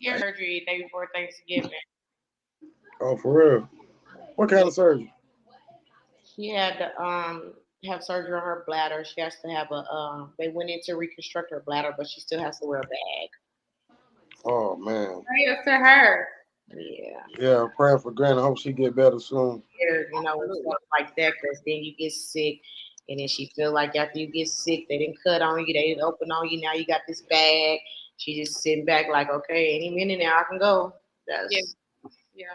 Ear surgery day before Thanksgiving. Oh, for real? What kind of surgery? She had to have surgery on her bladder. She has to have a they went in to reconstruct her bladder, but she still has to wear a bag. Oh man. Prayers to her. Yeah. Yeah, I'm praying for Granny. Hope she get better soon. Scared, and Absolutely. stuff like that, because then you get sick, and then she feel like after you get sick, they didn't cut on you, they didn't open on you. Now you got this bag. She just sitting back like, okay, any minute now I can go. Yeah, That's yeah.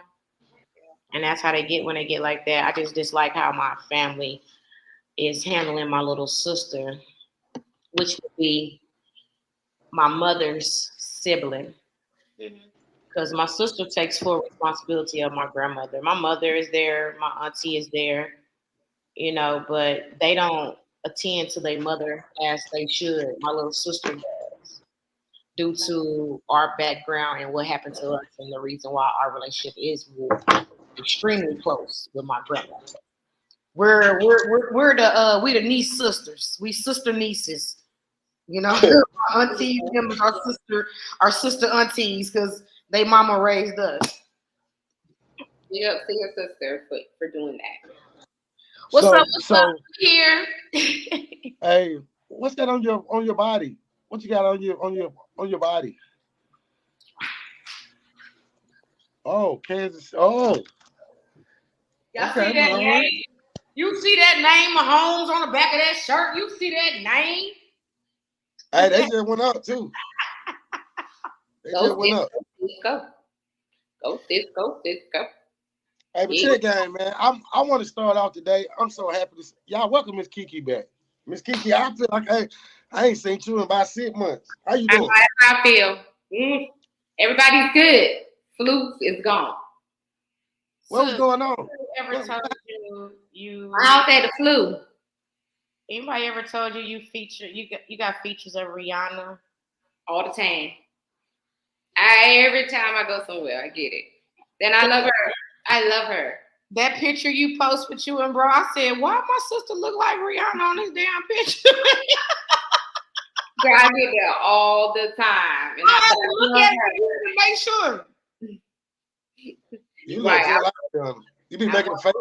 and that's how they get when they get like that. I just dislike how my family is handling my little sister, which would be my mother's sibling, Mm-hmm. because my sister takes full responsibility of my grandmother. My mother is there, my auntie is there, but they don't attend to their mother as they should. My little sister does, due to our background and what happened to us, and the reason why our relationship is extremely close with my grandmother. We're the niece sisters. We sister nieces. Our aunties, them is our sister aunties, because they mama raised us. Big up to your sister for doing that. What's up? So, What's up so, here? hey, what's that on your body? What you got on your body? Oh, Kansas. Oh, Y'all see okay, that all right. name? You see that name, Mahomes, on the back of that shirt? You see that name? Hey, they just went up too. They Go just went sis, up. go sis, go. Go sis, go sis, go. Hey, but Yeah. check game, man. I want to start off today. I'm so happy to y'all welcome Miss Kiki back. Miss Kiki, I feel like I ain't seen you in about 6 months. How you I doing? know how I feel. Mm. Everybody's good. Flu is gone. What was So, going on? who ever What, told you I don't say the flu. anybody ever told you got features of Rihanna? All the time. Every time I go somewhere, I get it. Then I love her. I love her. That picture you post with you and bro, I said, why my sister look like Rihanna on this damn picture? Girl, I get that all the time, and I had but to I look love at her. it to make sure. you look Right. just like them. You be I, making a face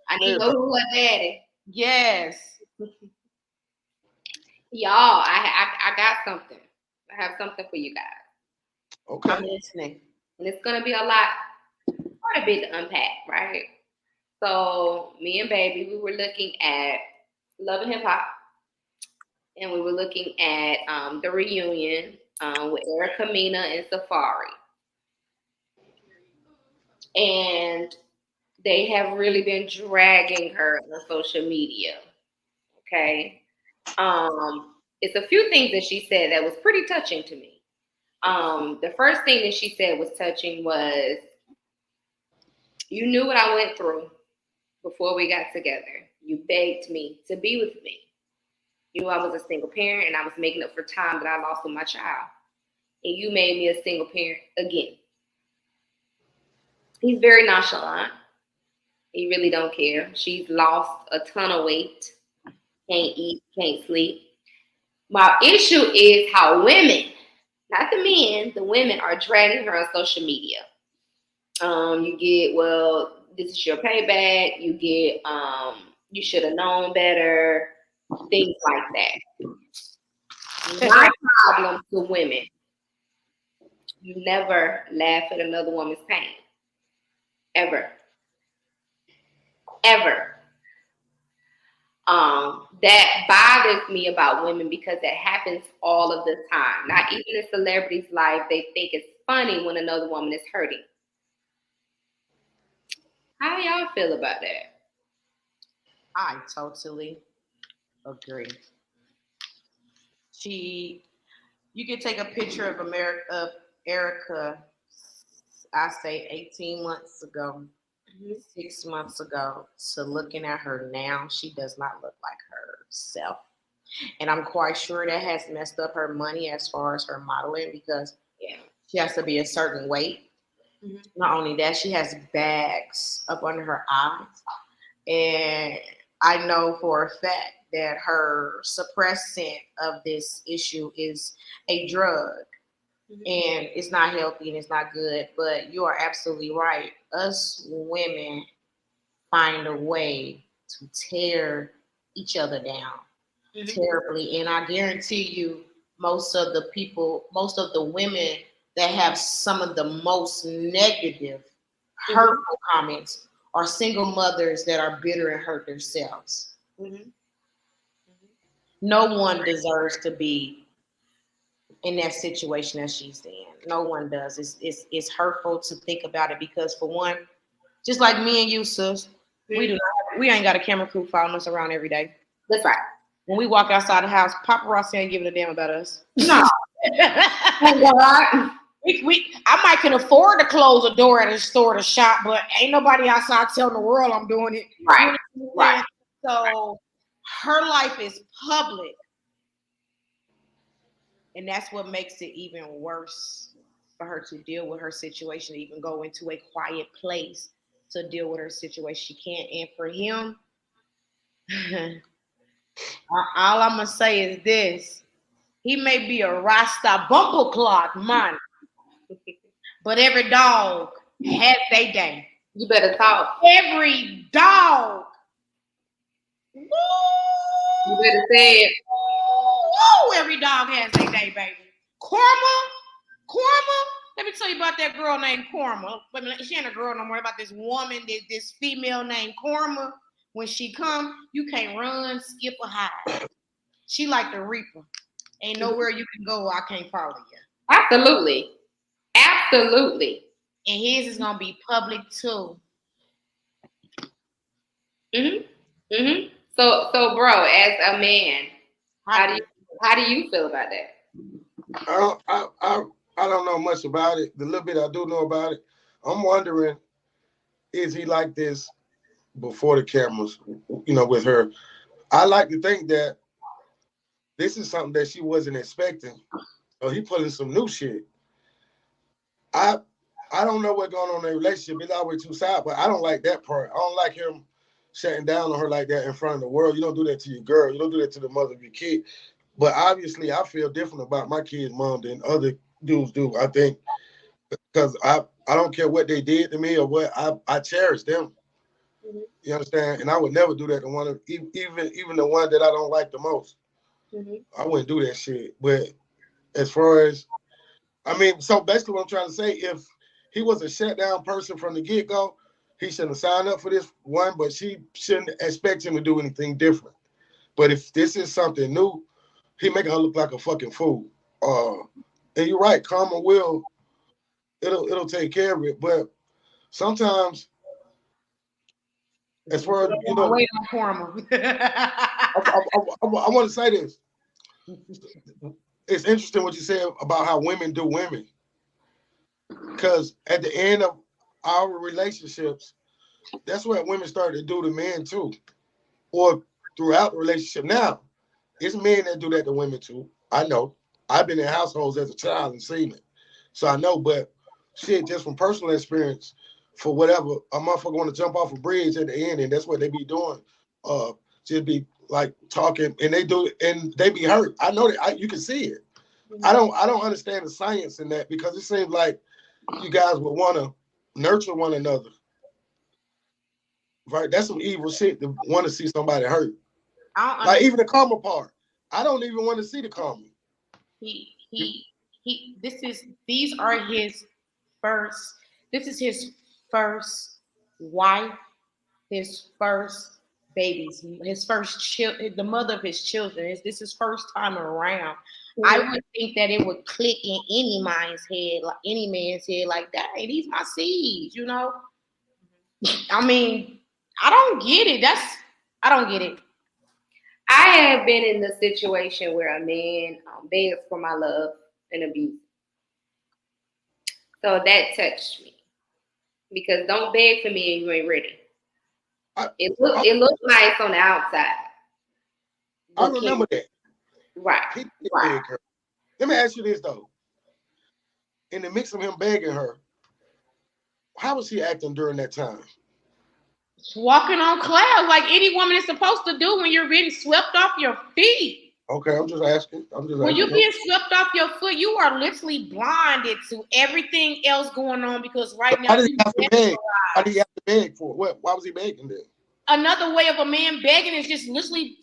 I and need to know everything. who her daddy. Yes. Y'all, I got something. I have something for you guys, I'm Okay. listening. and it's gonna be quite a bit to unpack, right? So, me and baby, we were looking at Love and Hip Hop, and we were looking at the reunion with Erica Mena and Safari, and they have really been dragging her on social media. Okay, it's a few things that she said that was pretty touching to me. The first thing that she said was touching was, "You knew what I went through before we got together. You begged me to be with me. You knew I was a single parent and I was making up for time that I lost with my child. And you made me a single parent again." He's very nonchalant. He really don't care. She's lost a ton of weight. Can't eat, can't sleep. My issue is how women, not the men, the women are dragging her on social media. You get, well, this is your payback. You get, you should have known better. Things like that. My problem with women, you never laugh at another woman's pain. Ever. Ever. That bothers me about women because that happens all of the time. Not even in celebrities' life, they think it's funny when another woman is hurting. How do y'all feel about that? I totally agree. She You can take a picture of Erica, I say 18 months ago, Mhm. 6 months ago, to looking at her now. She does not look like herself. And I'm quite sure that has messed up her money as far as her modeling, because Yeah. she has to be a certain weight. Mhm. Not only that, she has bags up under her eyes. And I know for a fact that her suppressant of this issue is a drug. and it's not healthy and it's not good. But you are absolutely right. Us women find a way to tear each other down terribly, and I guarantee you, most of the women that have some of the most negative, hurtful comments are single mothers that are bitter and hurt themselves. No one deserves to be in that situation that she's in. No one does. It's hurtful to think about it because, for one, just like me and you, sis, we ain't got a camera crew following us around every day. That's right. When we walk outside the house, paparazzi ain't giving a damn about us. No. I might can afford to close a door at a store to shop, but ain't nobody outside telling the world I'm doing it. Right. Right. So her life is public. And that's what makes it even worse for her to deal with her situation, even go into a quiet place to deal with her situation. She can't. And for him, all I'm going to say is this. He may be a Rasta bumblecloth man, but every dog has their day. You better talk. Every dog. Woo! You better say it. Woo! Every dog has their day, baby. Korma. Let me tell you about that girl named Korma. But she ain't a girl no more. About this woman, this female named Korma. When she come, you can't run, skip, or hide. She like the Reaper. Ain't nowhere you can go, I can't follow you. Absolutely. Absolutely. And his is gonna be public too. So, bro, as a man, how do you feel about that? I don't know much about it. The little bit I do know about it, I'm wondering, is he like this before the cameras? With her. I like to think that this is something that she wasn't expecting. So he pulling some new shit. I don't know what's going on in their relationship. It's always two sides, but I don't like that part. I don't like him shutting down on her like that in front of the world. You don't do that to your girl. You don't do that to the mother of your kid. But obviously, I feel different about my kid's mom than other dudes do. I think because I don't care what they did to me or what I cherish them. You understand? And I would never do that to one of even the one that I don't like the most. I wouldn't do that shit. But as far as so basically what I'm trying to say, if he was a shutdown person from the get-go, he shouldn't have signed up for this one, but she shouldn't expect him to do anything different. But if this is something new, he making her look like a fucking fool. And you're right, karma it'll take care of it. But sometimes, as far as wait on karma. I want to say this. It's interesting what you said about how women do women. Because at the end of our relationships, that's what women start to do to men too. Or throughout the relationship. Now, it's men that do that to women too. I know. I've been in households as a child and seen it. So I know, but shit, just from personal experience, for whatever, a motherfucker want to jump off a bridge at the end, and that's what they be doing. Just be like talking, and they do it, and they be hurt. I know that you can see it. I don't understand the science in that because it seems like you guys would want to nurture one another. Right? That's some evil shit to want to see somebody hurt. Like even the karma part. I don't even want to see the karma. This is his first wife, his first babies, his first child, the mother of his children. This is first time around. I would think that it would click in any man's head, like that. Hey, these my seeds, I don't get it. I don't get it. I have been in the situation where a man begs for my love and abuse. So that touched me. Because don't beg for me and you ain't ready. It looked nice on the outside. I remember that. Right. Right. Let me ask you this though. In the mix of him begging her, how was he acting during that time? Walking on clouds like any woman is supposed to do when you're being swept off your feet. Okay, I'm just asking. When you get swept off your foot, you are literally blinded to everything else going on because right now Why did he you have to beg? Why did he have to beg for what? Why was he begging then? another way of a man begging is just literally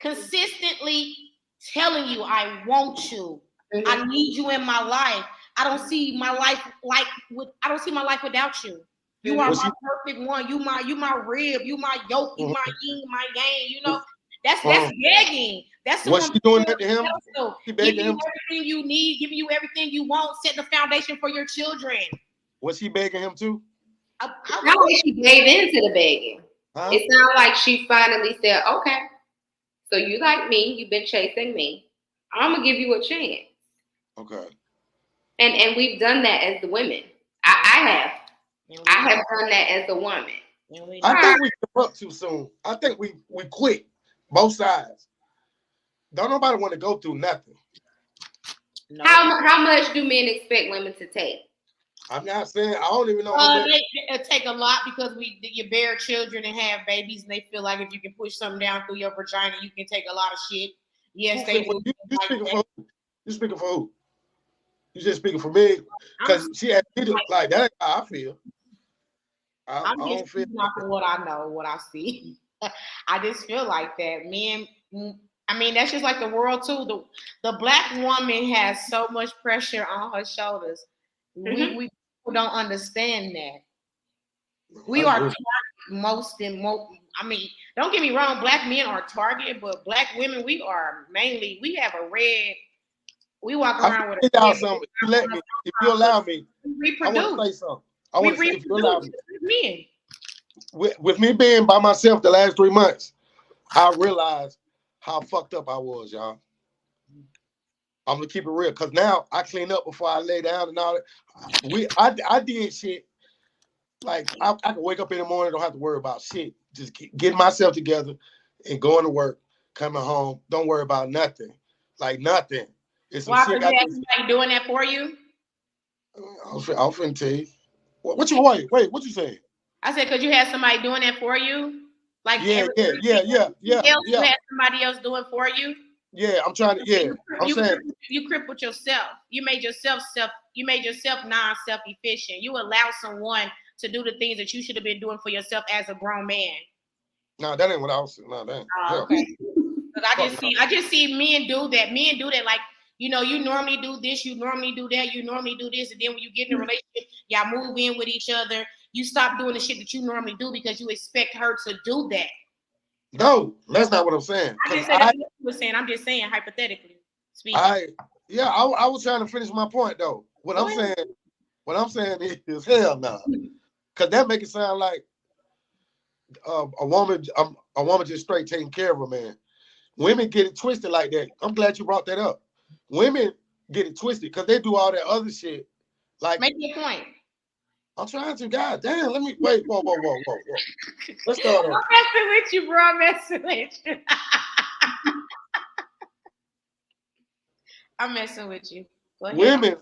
consistently telling you, I want you. Mm-hmm. I need you in my life. I don't see my life without you. You are my perfect one. You my rib. You my yoke. You my yin, my yang. You know, that's begging. That's what she doing that to him? She begging him everything you need, giving you everything you want, setting the foundation for your children. Was she begging him too? I think she gave into the begging. Huh? It sounds like she finally said, "Okay, so you like me? You've been chasing me. I'm gonna give you a chance." Okay. And we've done that as the women. I have done that as a woman. I think we give up too soon. I think we quit. Both sides. Don't nobody want to go through nothing. No. How much do men expect women to take? I'm not saying I don't even know. They take a lot because you bear children and have babies, and they feel like if you can push something down through your vagina, you can take a lot of shit. Yes, they do. You speaking for who? You just speaking for me because she had me like that. How I feel. I'm just speaking off of what I know, what I see. I just feel like that. Men, I mean, that's just like the world too. The black woman has so much pressure on her shoulders. Mm-hmm. We don't understand that. We are targeted most. I mean, don't get me wrong, black men are targeted, but black women, we have a red. We walk around with a red. Something. If you allow me, I want to say something. I want to say, if you allow me. Men. With me being by myself the last 3 months, I realized how fucked up I was, y'all. I'm gonna keep it real, cause now I clean up before I lay down and all that. I did shit like I can wake up in the morning, don't have to worry about shit. Just getting myself together and going to work, coming home, don't worry about nothing, like nothing. It's some shit. You have somebody doing that for you? I'm finna tell you. What you wait? What you saying? I said, cause you had somebody doing that for you, like yeah. You had somebody else doing for you. Yeah, I'm trying to. Yeah, you crippled yourself. You made yourself non-self-efficient. You allowed someone to do the things that you should have been doing for yourself as a grown man. No, that ain't what I was saying. No, that ain't. Okay. Because I just see men do that. Men do that, like, you know, you normally do this, you normally do that, you normally do this, and then when you get in a relationship, y'all move in with each other. You stop doing the shit that you normally do because you expect her to do that. No, that's not what I'm saying. I didn't say that's what you were saying. I'm just saying hypothetically speaking. I was trying to finish my point though. What I'm saying is hell no. Cause that make it sound like a woman just straight taking care of a man. Women get it twisted like that. I'm glad you brought that up. Women get it twisted because they do all that other shit. Like, make your point. I'm trying to. God damn, let me wait. Whoa. Let's start over. I'm messing with you, bro. I'm messing with you. I'm messing with you. Go ahead.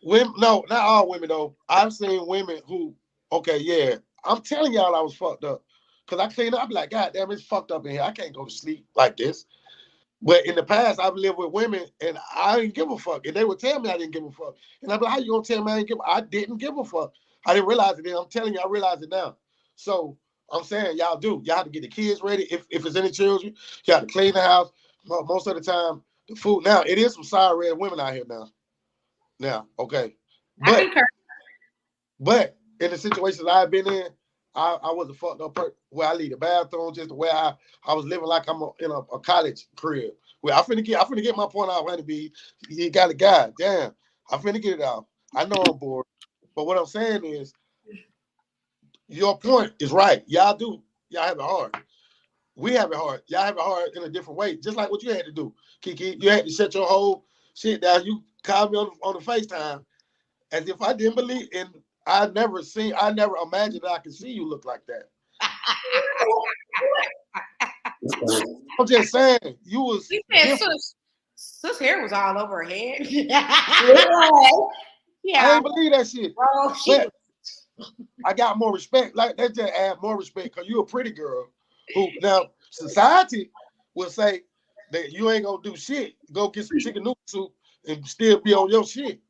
Women, no, not all women though. I've seen women who, okay, yeah. I'm telling y'all I was fucked up. Cause I clean up, I be like, God damn, it's fucked up in here. I can't go to sleep like this. But in the past, I've lived with women and I didn't give a fuck. And they would tell me I didn't give a fuck. And I'd be like, how you gonna tell me I didn't give a fuck? I didn't realize it then. I'm telling you, I realize it now. So I'm saying y'all do. Y'all have to get the kids ready. If it's any children, you have to clean the house. Most of the time, the food. Now, it is some sorry red women out here now. Now, okay. But in the situations I've been in, I was a fucked up person where I leave the bathroom just the way I was living like I'm in a college crib. Where I finna get my point out, Honeybee. You got a guy. Damn. I finna get it out. I know I'm bored. But what I'm saying is, your point is right. Y'all do. Y'all have it hard. We have it hard. Y'all have it hard in a different way. Just like what you had to do, Kiki. You had to shut your whole shit down. You called me on the FaceTime as if I didn't believe in. I never imagined that I could see you look like that. I'm just saying, you was. Sis hair was all over her head. Yeah, I didn't believe that shit. Bro, I got more respect. Like that just add more respect because you a pretty girl. Who now society will say that you ain't gonna do shit. Go get some chicken noodle soup and still be on your shit.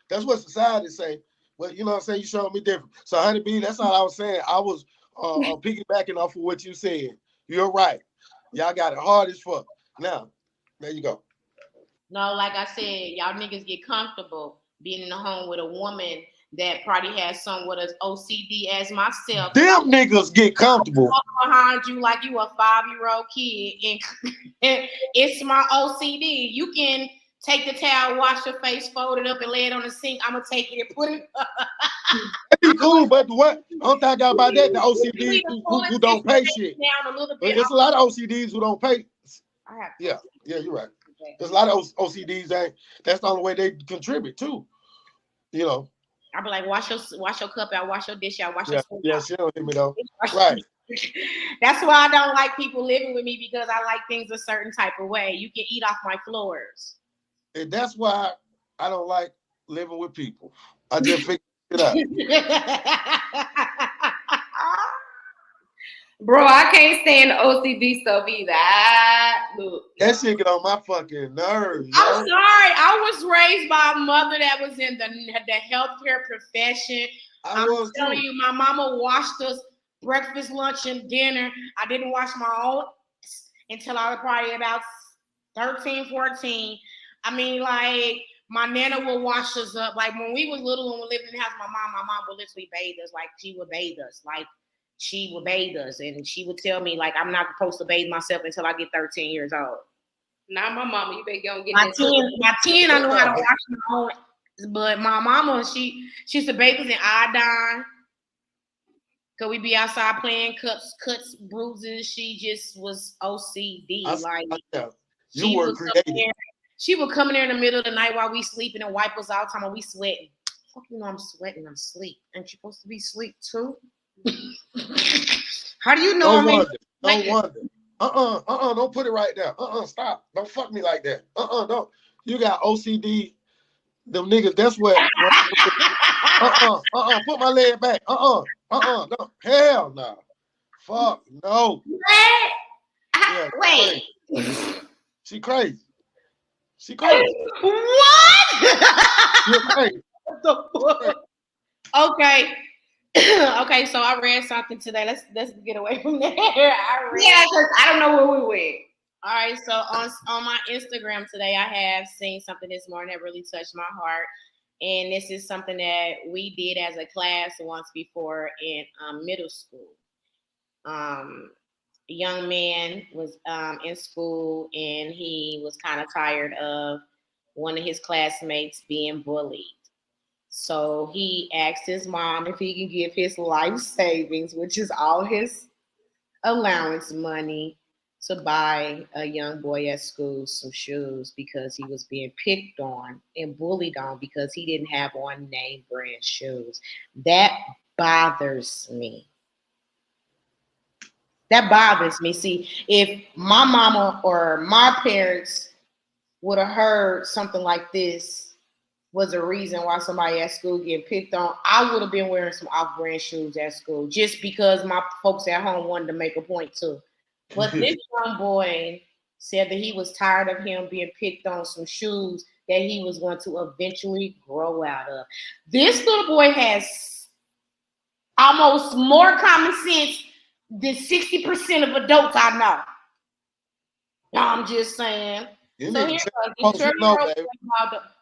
That's what society say. Well, you know what I'm saying? You showing me different. So, Honeybee, that's all I was saying. I was piggybacking off of what you said. You're right. Y'all got it hard as fuck. Now, there you go. No, like I said, y'all niggas get comfortable being in the home with a woman that probably has somewhat as OCD as myself. Them niggas get comfortable. Behind you like you a 5-year-old kid, and it's my OCD. You can take the towel, wash your face, fold it up, and lay it on the sink. I'm gonna take it and put it. That'd be cool, but what? I don't think I got about that. The OCDs who don't pay shit. Down a little bit. There's a lot of OCDs who don't pay. I have Yeah, you're right. There's a lot of OCDs that's the only way they contribute too. You know. I'll be like, wash your cup out, wash your dish out, wash your spoon out. She don't hit me though. Right. That's why I don't like people living with me, because I like things a certain type of way. You can eat off my floors. And that's why I don't like living with people. I just figured it out. Bro, I can't stand the OCD stuff either. That shit get on my fucking nerves. I'm sorry. I was raised by a mother that was in the healthcare profession. I'm telling you, my mama washed us breakfast, lunch, and dinner. I didn't wash my own until I was probably about 13, 14. I mean, like, my nana would wash us up. Like, when we was little and we lived in the house, my mom would literally bathe us. Like, she would bathe us. Like, she would bathe us, and she would tell me, like, I'm not supposed to bathe myself until I get 13 years old. Now, my mama, you better go and get my 10, I know how to wash my own. But my mama, she used to bathe us in iodine. Cause we be outside playing, cuts, bruises. She just was OCD. You were creative. She would come in there in the middle of the night while we sleeping and wipe us out. Time while we sweating. Fuck, you know I'm sweating. I'm asleep. Ain't you supposed to be asleep too? How do you know? Don't wonder. Don't put it right there. Stop. Don't fuck me like that. Don't. You got OCD. Them niggas. That's what. Put my leg back. No. Hell no. Fuck no. What? Yeah, wait. She crazy. What? You're crazy. What the fuck? Okay. Okay, so I read something today. Let's get away from there. Because I don't know where we went. All right, so on my Instagram today, I have seen something this morning that really touched my heart. And this is something that we did as a class once before in middle school. A young man was in school, and he was kind of tired of one of his classmates being bullied. So he asked his mom if he can give his life savings, which is all his allowance money, to buy a young boy at school some shoes, because he was being picked on and bullied on because he didn't have on name brand shoes. That bothers me. See, if my mama or my parents would have heard something like this was a reason why somebody at school getting picked on, I would have been wearing some off-brand shoes at school just because my folks at home wanted to make a point too. But this young boy said that he was tired of him being picked on some shoes that he was going to eventually grow out of. This little boy has almost more common sense than 60% of adults I know. I'm just saying. So here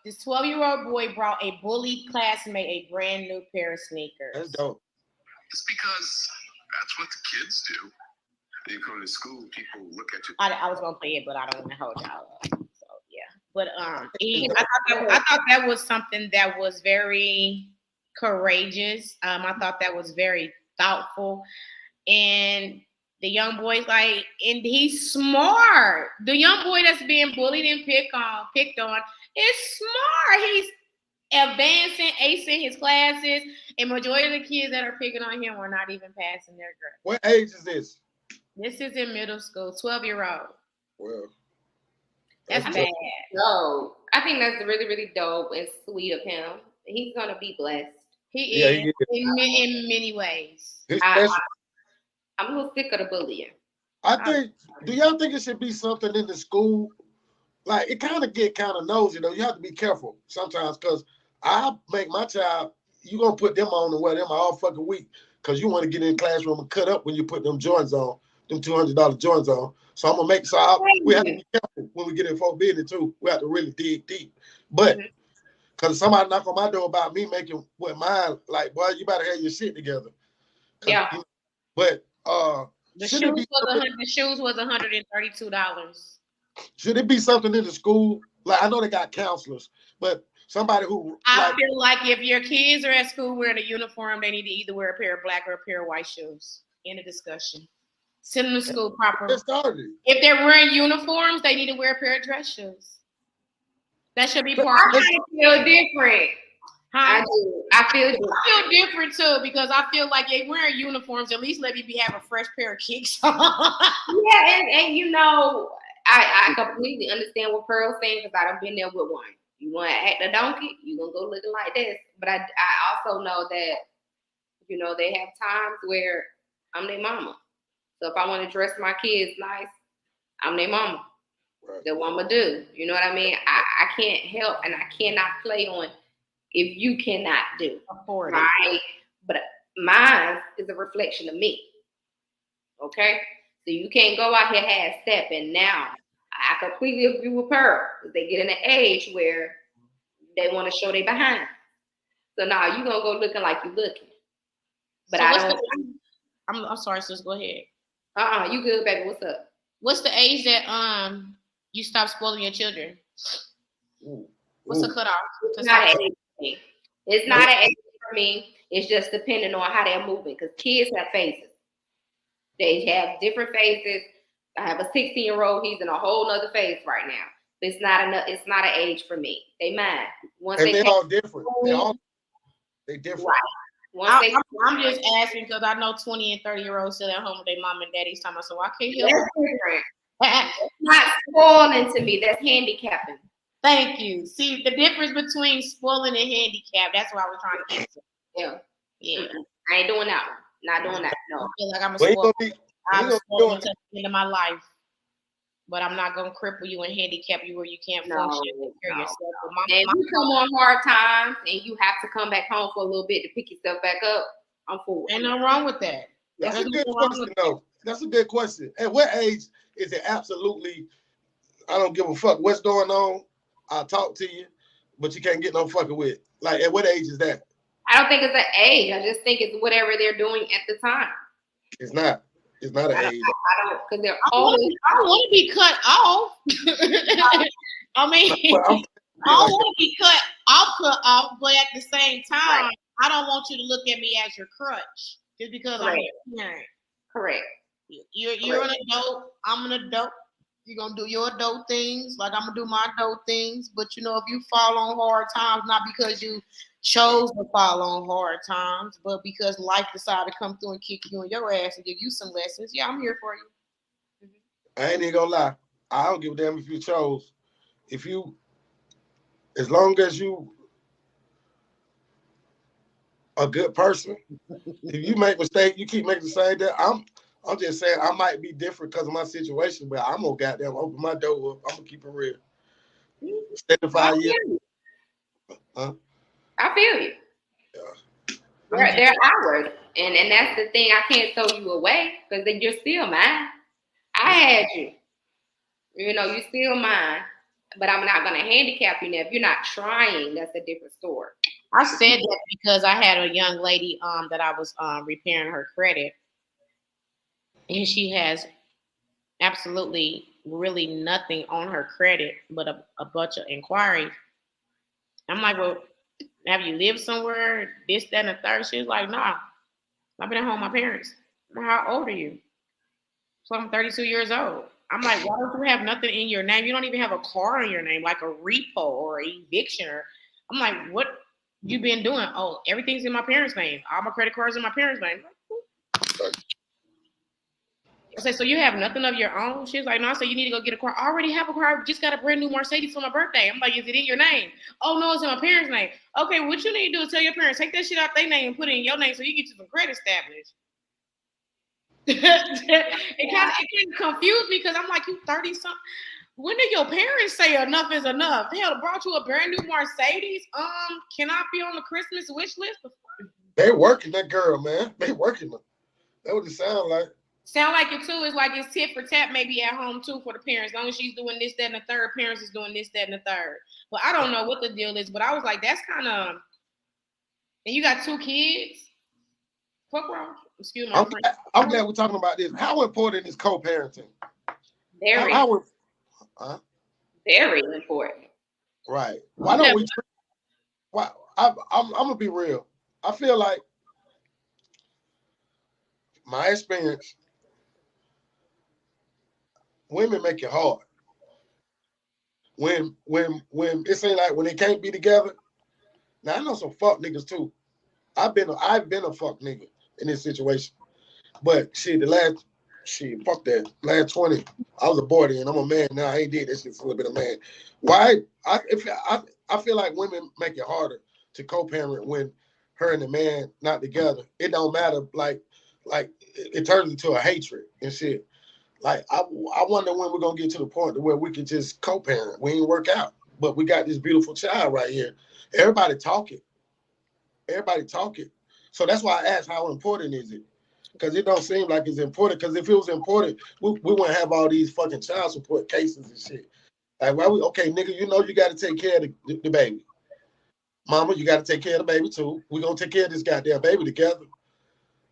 this 12-year-old boy brought a bullied classmate a brand new pair of sneakers. That's dope. It's because that's what the kids do. You go to school, people look at you. I was gonna play it, but I don't want to hold y'all up. So yeah. But I thought that was something that was very courageous. I thought that was very thoughtful. And the young boy's like, and he's smart. The young boy that's being bullied and picked on is smart. He's advancing, acing his classes, and majority of the kids that are picking on him are not even passing their grade. What age is this? This is in middle school, 12-year-old. Well, that's bad. No, I think that's really, really dope and sweet of him. He's gonna be blessed. He is in many ways. I'm a little sick of the bullying. I think. Do y'all think it should be something in the school? Like it kind of get kind of nosy though. You have to be careful sometimes because I make my child. You gonna put them on and wear them all fucking week because you want to get in the classroom and cut up when you put them joints on, them $200 joints on. So I'm gonna make we have to be careful when we get in for business too. We have to really dig deep. But because somebody knock on my door about me making what mine, like, boy, you better have your shit together. Yeah. You know, but the shoes was $132. should it be something in the school? Like I know they got counselors, but somebody who I feel like if your kids are at school wearing a uniform, they need to either wear a pair of black or a pair of white shoes. End of discussion. Send them to school proper. If they're wearing uniforms, they need to wear a pair of dress shoes. That should be part of it. I feel different. I do. I feel different too because I feel like they wearing uniforms. At least let me have a fresh pair of kicks on. Yeah, and you know, I completely understand what Pearl's saying because I've been there with one. You want to act a donkey, you're gonna go looking like this. But I also know that, you know, they have times where I'm their mama. So if I want to dress my kids nice, I'm their mama. Right. That's what I'm gonna do. You know what I mean? I can't help and I cannot play on if you cannot do. Afford right? But mine is a reflection of me. Okay? So you can't go out here half stepping now. I completely agree with her. They get in an age where they want to show they behind. So now you're gonna go looking like you looking. But so I don't. I'm sorry, sis. Go ahead. You good, baby? What's up? What's the age that you stop spoiling your children? What's the cutoff? It's not an age for me. It's not an age for me. It's just depending on how they're moving. Because kids have phases. They have different phases. I have a 16-year-old. He's in a whole nother phase right now. It's not an age for me. They mine. They're all different. They different. Right. I'm just asking because I know 20 and 30-year-olds sit at home with their mom and daddy's time. So I can't help it. That's not spoiling to me. That's handicapping. Thank you. See, the difference between spoiling and handicap, that's what I was trying to get to. Yeah. I ain't doing that one. Not doing that. No. I feel like I'm a spoiled. I'm spoiled until the end of my life. But I'm not gonna cripple you and handicap you where you can't function and take care of yourself. If you come on hard times and you have to come back home for a little bit to pick yourself back up, I'm for it. Ain't nothing wrong with that. That's a good question, though. That's a good question. At what age is it absolutely, I don't give a fuck what's going on, I'll talk to you, but you can't get no fucking with? Like, at what age is that? I don't think it's an age. I just think it's whatever they're doing at the time. It's not. It's not an age. I don't, because they're always. I don't want to be cut off. I mean, I don't want to be cut off, but at the same time, I don't want you to look at me as your crutch just because I'm a parent. Correct. You're an adult. I'm an adult. You're gonna do your adult things, like I'm gonna do my adult things. But you know, if you fall on hard times, not because you chose to fall on hard times, but because life decided to come through and kick you in your ass and give you some lessons. Yeah, I'm here for you. I ain't even gonna lie. I don't give a damn if you chose. As long as you a good person, if you make mistakes, you keep making the same day. I'm just saying I might be different because of my situation, but I'm gonna goddamn open my door up. I'm gonna keep it real. 75 years. Huh? I feel you. Yeah. They're ours. And that's the thing. I can't throw you away because you're still mine. I had you. You know, you're still mine. But I'm not going to handicap you now. If you're not trying, that's a different story. I said that because I had a young lady that I was repairing her credit. And she has absolutely really nothing on her credit but a bunch of inquiries. I'm like, well, have you lived somewhere? This, that, and the third. She's like, nah. I've been at home with my parents. How old are you? So I'm 32 years old. I'm like, why don't you have nothing in your name? You don't even have a car in your name, like a repo or eviction. I'm like, what you been doing? Oh, everything's in my parents' name. All my credit cards in my parents' name. I said, so you have nothing of your own? She's like, no. I said, you need to go get a car. I already have a car. I just got a brand new Mercedes for my birthday. I'm like, is it in your name? Oh, no, it's in my parents' name. Okay, what you need to do is tell your parents, take that shit out their name and put it in your name so you get you some credit established. it kind of confused me because I'm like, you 30 something. When did your parents say enough is enough? Hell, brought you a brand new Mercedes. Can I be on the Christmas wish list? They working that girl, man. They working her. That what it sound like. Sound like it too. It's like it's tit for tat maybe at home too for the parents. As long as she's doing this, that, and the third, parents is doing this, that, and the third. But I don't know what the deal is. But I was like, that's kind of. And you got 2 kids. Fuck wrong. Excuse me. I'm glad we're talking about this. How important is co-parenting? Very, very important. Right. Why don't we? Why? I'm gonna be real. I feel like my experience, women make it hard. When it seems like when they can't be together. Now I know some fuck niggas too. I've been a fuck nigga in this situation. But fuck that. Last 20, I was a boy then. I'm a man now. I ain't did that shit for a little bit of man. Why? I feel like women make it harder to co-parent when her and the man not together. It don't matter. Like it turns into a hatred and shit. Like I wonder when we're gonna get to the point where we can just co-parent. We ain't work out, but we got this beautiful child right here. Everybody talking. So that's why I asked, how important is it? Because it don't seem like it's important. Because if it was important, we wouldn't have all these fucking child support cases and shit. Like, why okay, nigga, you know you got to take care of the baby. Mama, you got to take care of the baby too. We gonna take care of this goddamn baby together.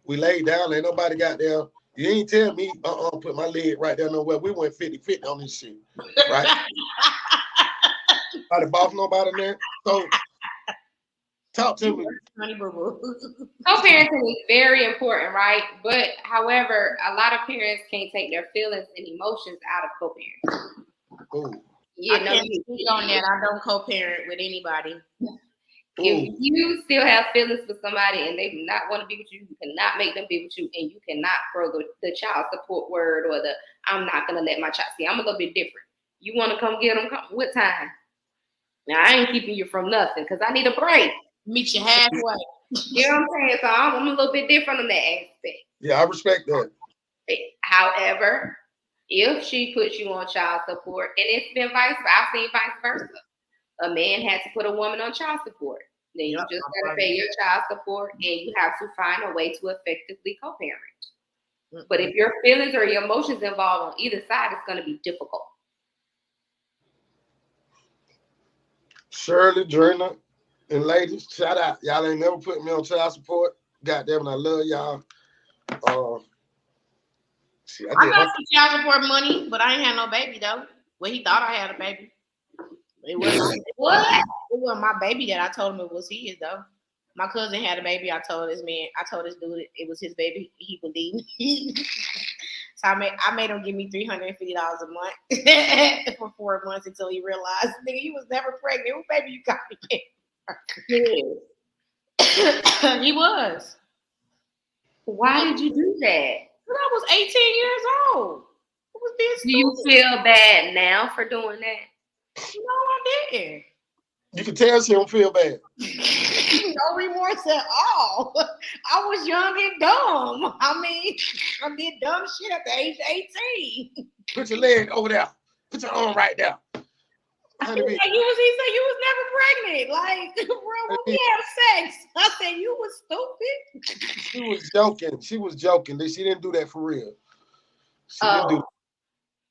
We laid down, ain't nobody got there. You ain't tell me, put my leg right there nowhere. We went 50-50 on this shit, right? Nobody boss nobody there. So talk to me. Co-parenting is very important, right? But however, a lot of parents can't take their feelings and emotions out of co-parenting. I can't speak on that. I don't co-parent with anybody. If you still have feelings for somebody and they do not want to be with you, you cannot make them be with you, and you cannot throw the child support word or the I'm not gonna let my child see. I'm a little bit different. You want to come get them? What time? Now I ain't keeping you from nothing because I need a break. Meet you halfway. You know what I'm saying? So I'm a little bit different on that aspect. Yeah, I respect that. However, if she puts you on child support, and it's been I've seen vice versa. A man had to put a woman on child support. Then you just gotta pay your child support, and you have to find a way to effectively co-parent. But if your feelings or your emotions involved on either side, it's gonna be difficult. Shirley, Drina, and ladies, shout out. Y'all ain't never put me on child support. Goddamn, I love y'all. I got some child support money, but I ain't had no baby though. Well, he thought I had a baby. It wasn't my baby that I told him it was his though. My cousin had a baby. I told this dude it was his baby. He believed me. So I made him give me $350 a month for 4 months until he realized, nigga, you was never pregnant. What baby you got me? He was. Why did you do that? Because I was 18 years old. It was being stupid. Do you feel bad now for doing that? No, I didn't. You can tell she don't feel bad. No remorse at all. I was young and dumb. I mean, I did dumb shit at the age of 18. Put your leg over there. Put your arm right there. He said you was never pregnant. Like, bro, when we have sex, I said you was stupid. She was joking. She didn't do that for real. She didn't do.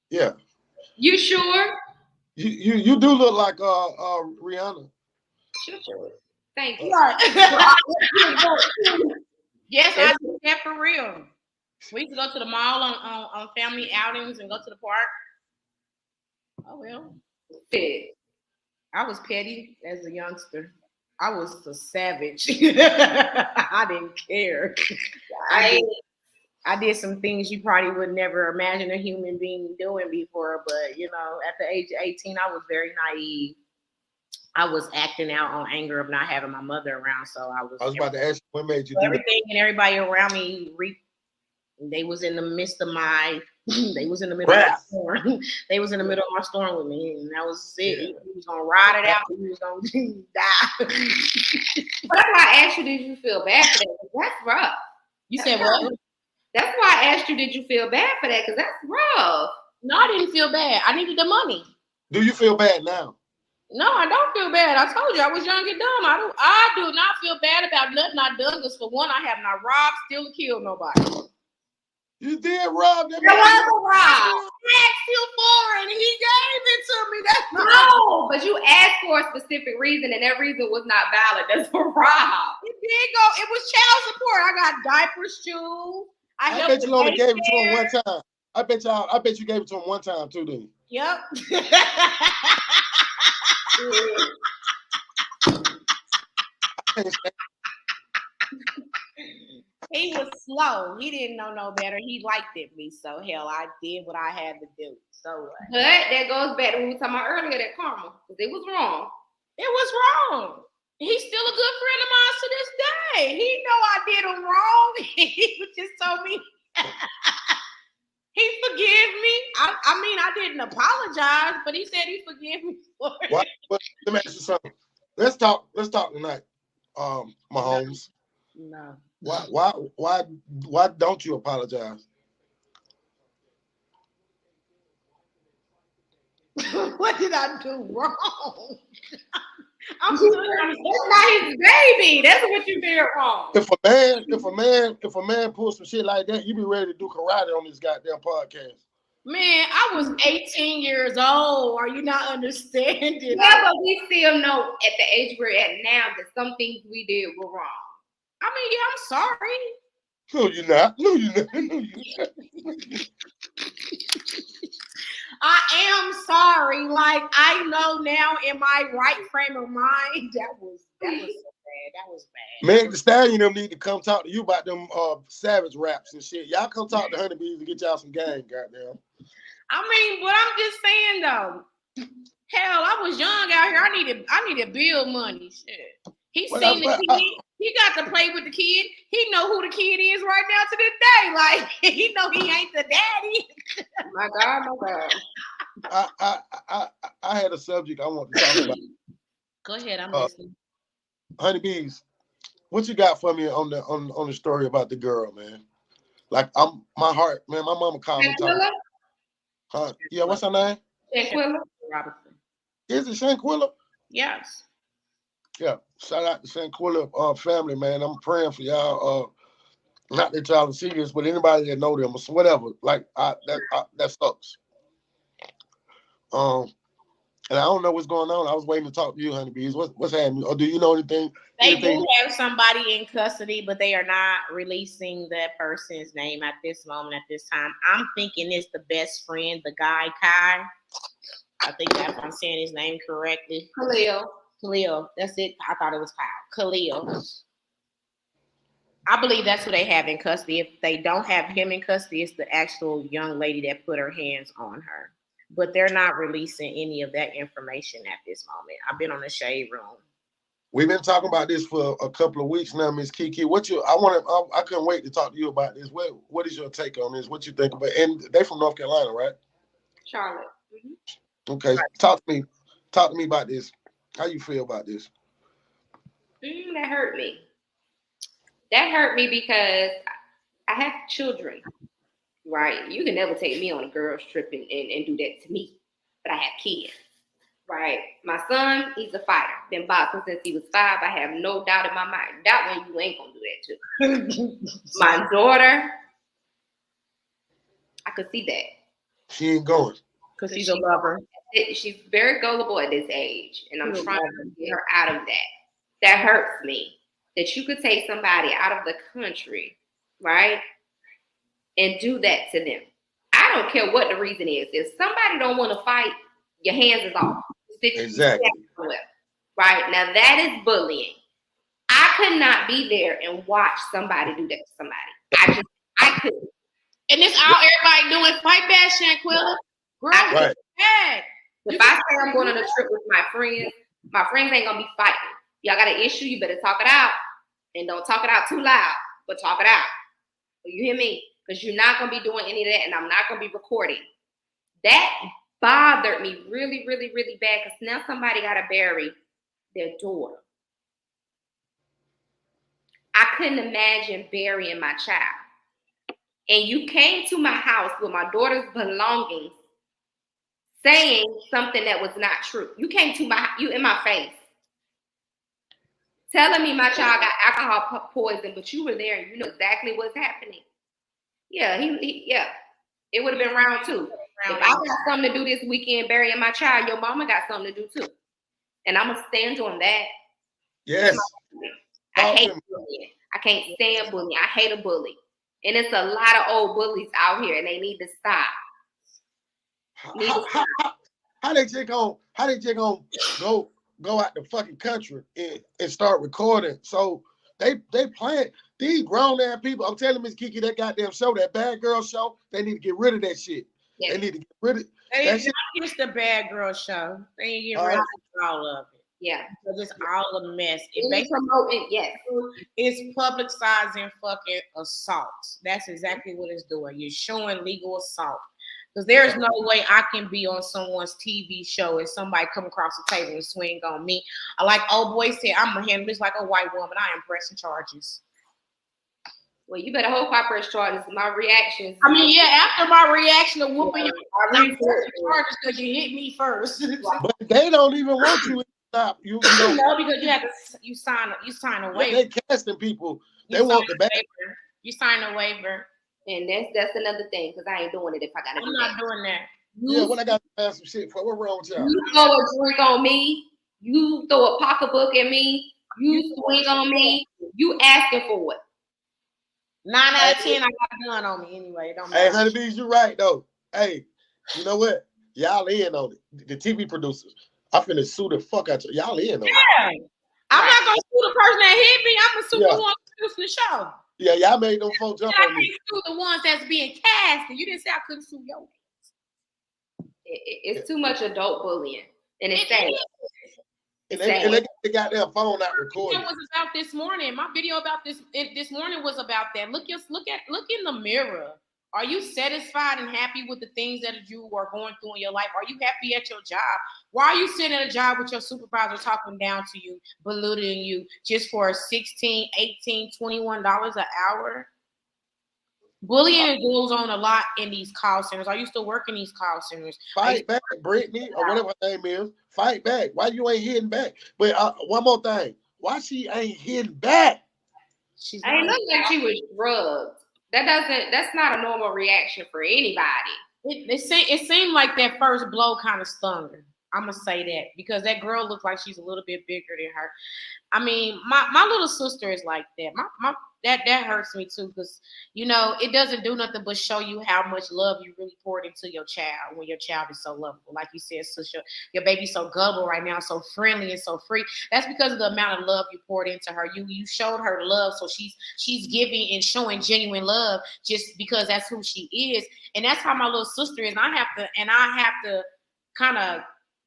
Yeah. You sure? You do look like Rihanna. Sure. Thank you. Yes, I do that for real. We used to go to the mall on family outings and go to the park. Oh well. I was petty as a youngster. I was a savage. I didn't care. I did some things you probably would never imagine a human being doing before, but you know, at the age of 18, I was very naive. I was acting out on anger of not having my mother around, so I was about to ask you, what made you do everything that? And everybody around me. They was in the midst of my. They was in the middle of my storm. They was in the middle of my storm with me, and that was it. Yeah. He was gonna ride it out. He was gonna die. But that's why I asked you, did you feel bad for that? That's rough. You said what? That's why I asked you, did you feel bad for that? Because that's rough. No, I didn't feel bad. I needed the money. Do you feel bad now? No, I don't feel bad. I told you I was young and dumb. I do not feel bad about nothing I done. Because for one, I have not robbed, still killed nobody. You did rob that That man. was a rob. I asked you for it, and he gave it to me. That's not. No, but you asked for a specific reason, and that reason was not valid. That's a rob. It did go. It was child support. I got diapers, shoes. I bet you only gave it to him one time. I bet you gave it to him one time too, didn't you? Yep. He was slow. He didn't know no better. He liked it me. So hell, I did what I had to do. So But that goes back to what we were talking about earlier, that karma. It was wrong. it was wrong. He's still a good friend of mine to this day. He know I did him wrong. He just told me he forgive me. I mean, I didn't apologize, but he said he forgive me for it. What? Let me ask you something. Let's talk tonight, Mahomes. No. Why don't you apologize? What did I do wrong? That's not his baby. That's what you did wrong. If a man pulls some shit like that, you be ready to do karate on this goddamn podcast. Man, I was 18 years old. Are you not understanding? Yeah, but we still know at the age we're at now that some things we did were wrong. I mean, yeah, I'm sorry. No, you're not. No, you're not. I am sorry. Like, I know now in my right frame of mind, that was so bad. That was bad. Meg Thee Stallion them need to come talk to you about them savage raps and shit. Y'all come talk to Honeybees and get y'all some game, goddamn. I mean, but I'm just saying though. Hell, I was young out here. I needed bill money. Shit. He seen the kid. He got to play with the kid. He know who the kid is right now to this day. Like, he know he ain't the daddy. My God. I had a subject I want to talk about. Go ahead, I'm listening. Honeybees, what you got for me on the story about the girl, man? Like, my heart, man. My mama called me. Yeah, what's her name? Shanquilla Robinson. Is it Shanquilla? Yes. Yeah. Shout out to Shanquilla family, man. I'm praying for y'all. Not that y'all are serious, but anybody that know them or whatever, like that sucks. And I don't know what's going on. I was waiting to talk to you, Honeybees. What's happening? Or do you know anything? They do have somebody in custody, but they are not releasing that person's name at this moment, at this time. I'm thinking it's the best friend, the guy Kai. I think if I'm saying his name correctly. Khalil. That's it. I thought it was Kyle. Khalil. I believe that's who they have in custody. If they don't have him in custody, it's the actual young lady that put her hands on her. But they're not releasing any of that information at this moment. I've been on the shade room. We've been talking about this for a couple of weeks now, MsKeke. I couldn't wait to talk to you about this. What is your take on this? What you think about? And they from North Carolina, right? Charlotte. Mm-hmm. Okay, right. Talk to me about this. How you feel about this? That hurt me. That hurt me because I have children, right? You can never take me on a girl's trip and do that to me, but I have kids, right? My son, he's a fighter. Been boxing since he was 5. I have no doubt in my mind. That one you ain't gonna do that to. My daughter, I could see that. She ain't going. Because she's a lover. She's very gullible at this age, and I'm trying to get her out of that. That hurts me. That you could take somebody out of the country, right, and do that to them. I don't care what the reason is. If somebody don't want to fight, your hands is off. Exactly. Right? Now that is bullying. I could not be there and watch somebody do that to somebody. I couldn't. And it's all everybody doing fight back, Shanquilla. Girl, right. Bad. If I say I'm going on a trip with my friends ain't gonna be fighting. Y'all got an issue, you better talk it out. And don't talk it out too loud, but talk it out. You hear me? Because you're not going to be doing any of that, and I'm not going to be recording. That bothered me really, really, really bad because now somebody got to bury their daughter. I couldn't imagine burying my child. and you came to my house with my daughter's belongings, saying something that was not true. You came to you in my face, telling me my child got alcohol poison, but you were there and you know exactly what's happening. Yeah, yeah. It would have been round 2. If I got something to do this weekend burying my child, your mama got something to do too. And I'm gonna stand on that. Yes. I hate bullying. I can't stand bullying. I hate a bully. And it's a lot of old bullies out here and they need to stop. How they just gonna go out the fucking country and start recording? So they playing these grown ass people. I'm telling MsKeke, that goddamn show, that Bad Girl show, they need to get rid of that shit. Yes. They need to get rid of that shit. It's the Bad Girl show. They need to get rid of all of it. Yeah. Because it's all a mess. Yes. It's publicizing fucking assault. That's exactly what it's doing. You're showing legal assault. Because there's no way I can be on someone's TV show and somebody come across the table and swing on me. Like old boy said, I'm going to handle this like a white woman. I am pressing charges. Well, you better hope I press charges. My reactions. I mean, yeah, after my reaction of whooping you, I'm pressing charges because you hit me first. But they don't even want you to stop. You know, no, because you sign a waiver. They casting people. They want the back. You sign a waiver. And that's another thing, because I ain't doing it if I gotta. I'm not doing that. Yeah, what I got to pass some shit for? What wrong with y'all? You throw a drink on me. You throw a pocketbook at me. You swing on me. You asking for it. 9 out of 10, I got a gun on me anyway. Don't hey, honeybees, you right though. Hey, you know what? Y'all in on it. The TV producers. I'm finna sue the fuck out you. Y'all in on it. Yeah. I'm not gonna sue the person that hit me. I'm gonna sue the one producing the show. Yeah, y'all made them folks jump on me. I can't sue the ones that's being cast, and you didn't say I couldn't sue your ass. It's too much adult bullying, and it's sad. And they got their phone out recording. It was about this morning. My video about this morning was about that. Look in the mirror. Are you satisfied and happy with the things that you are going through in your life? Are you happy at your job? Why are you sitting at a job with your supervisor talking down to you, belittling you just for $16, $18, $21 an hour? Bullying goes on a lot in these call centers. I used to work in these call centers. Fight back, Brittany, or whatever her name is. Fight back. Why you ain't hitting back? But one more thing. Why she ain't hitting back? I ain't look like she was drugged. That's not a normal reaction for anybody. It seemed like that first blow kind of stung her. I'm gonna say that because that girl looks like she's a little bit bigger than her. I mean, my little sister is like that. That hurts me too because it doesn't do nothing but show you how much love you really poured into your child when your child is so lovable. Like you said, sister, your baby's so gullible right now, so friendly and so free. That's because of the amount of love you poured into her. You showed her love, so she's giving and showing genuine love just because that's who she is, and that's how my little sister is. And I have to kind of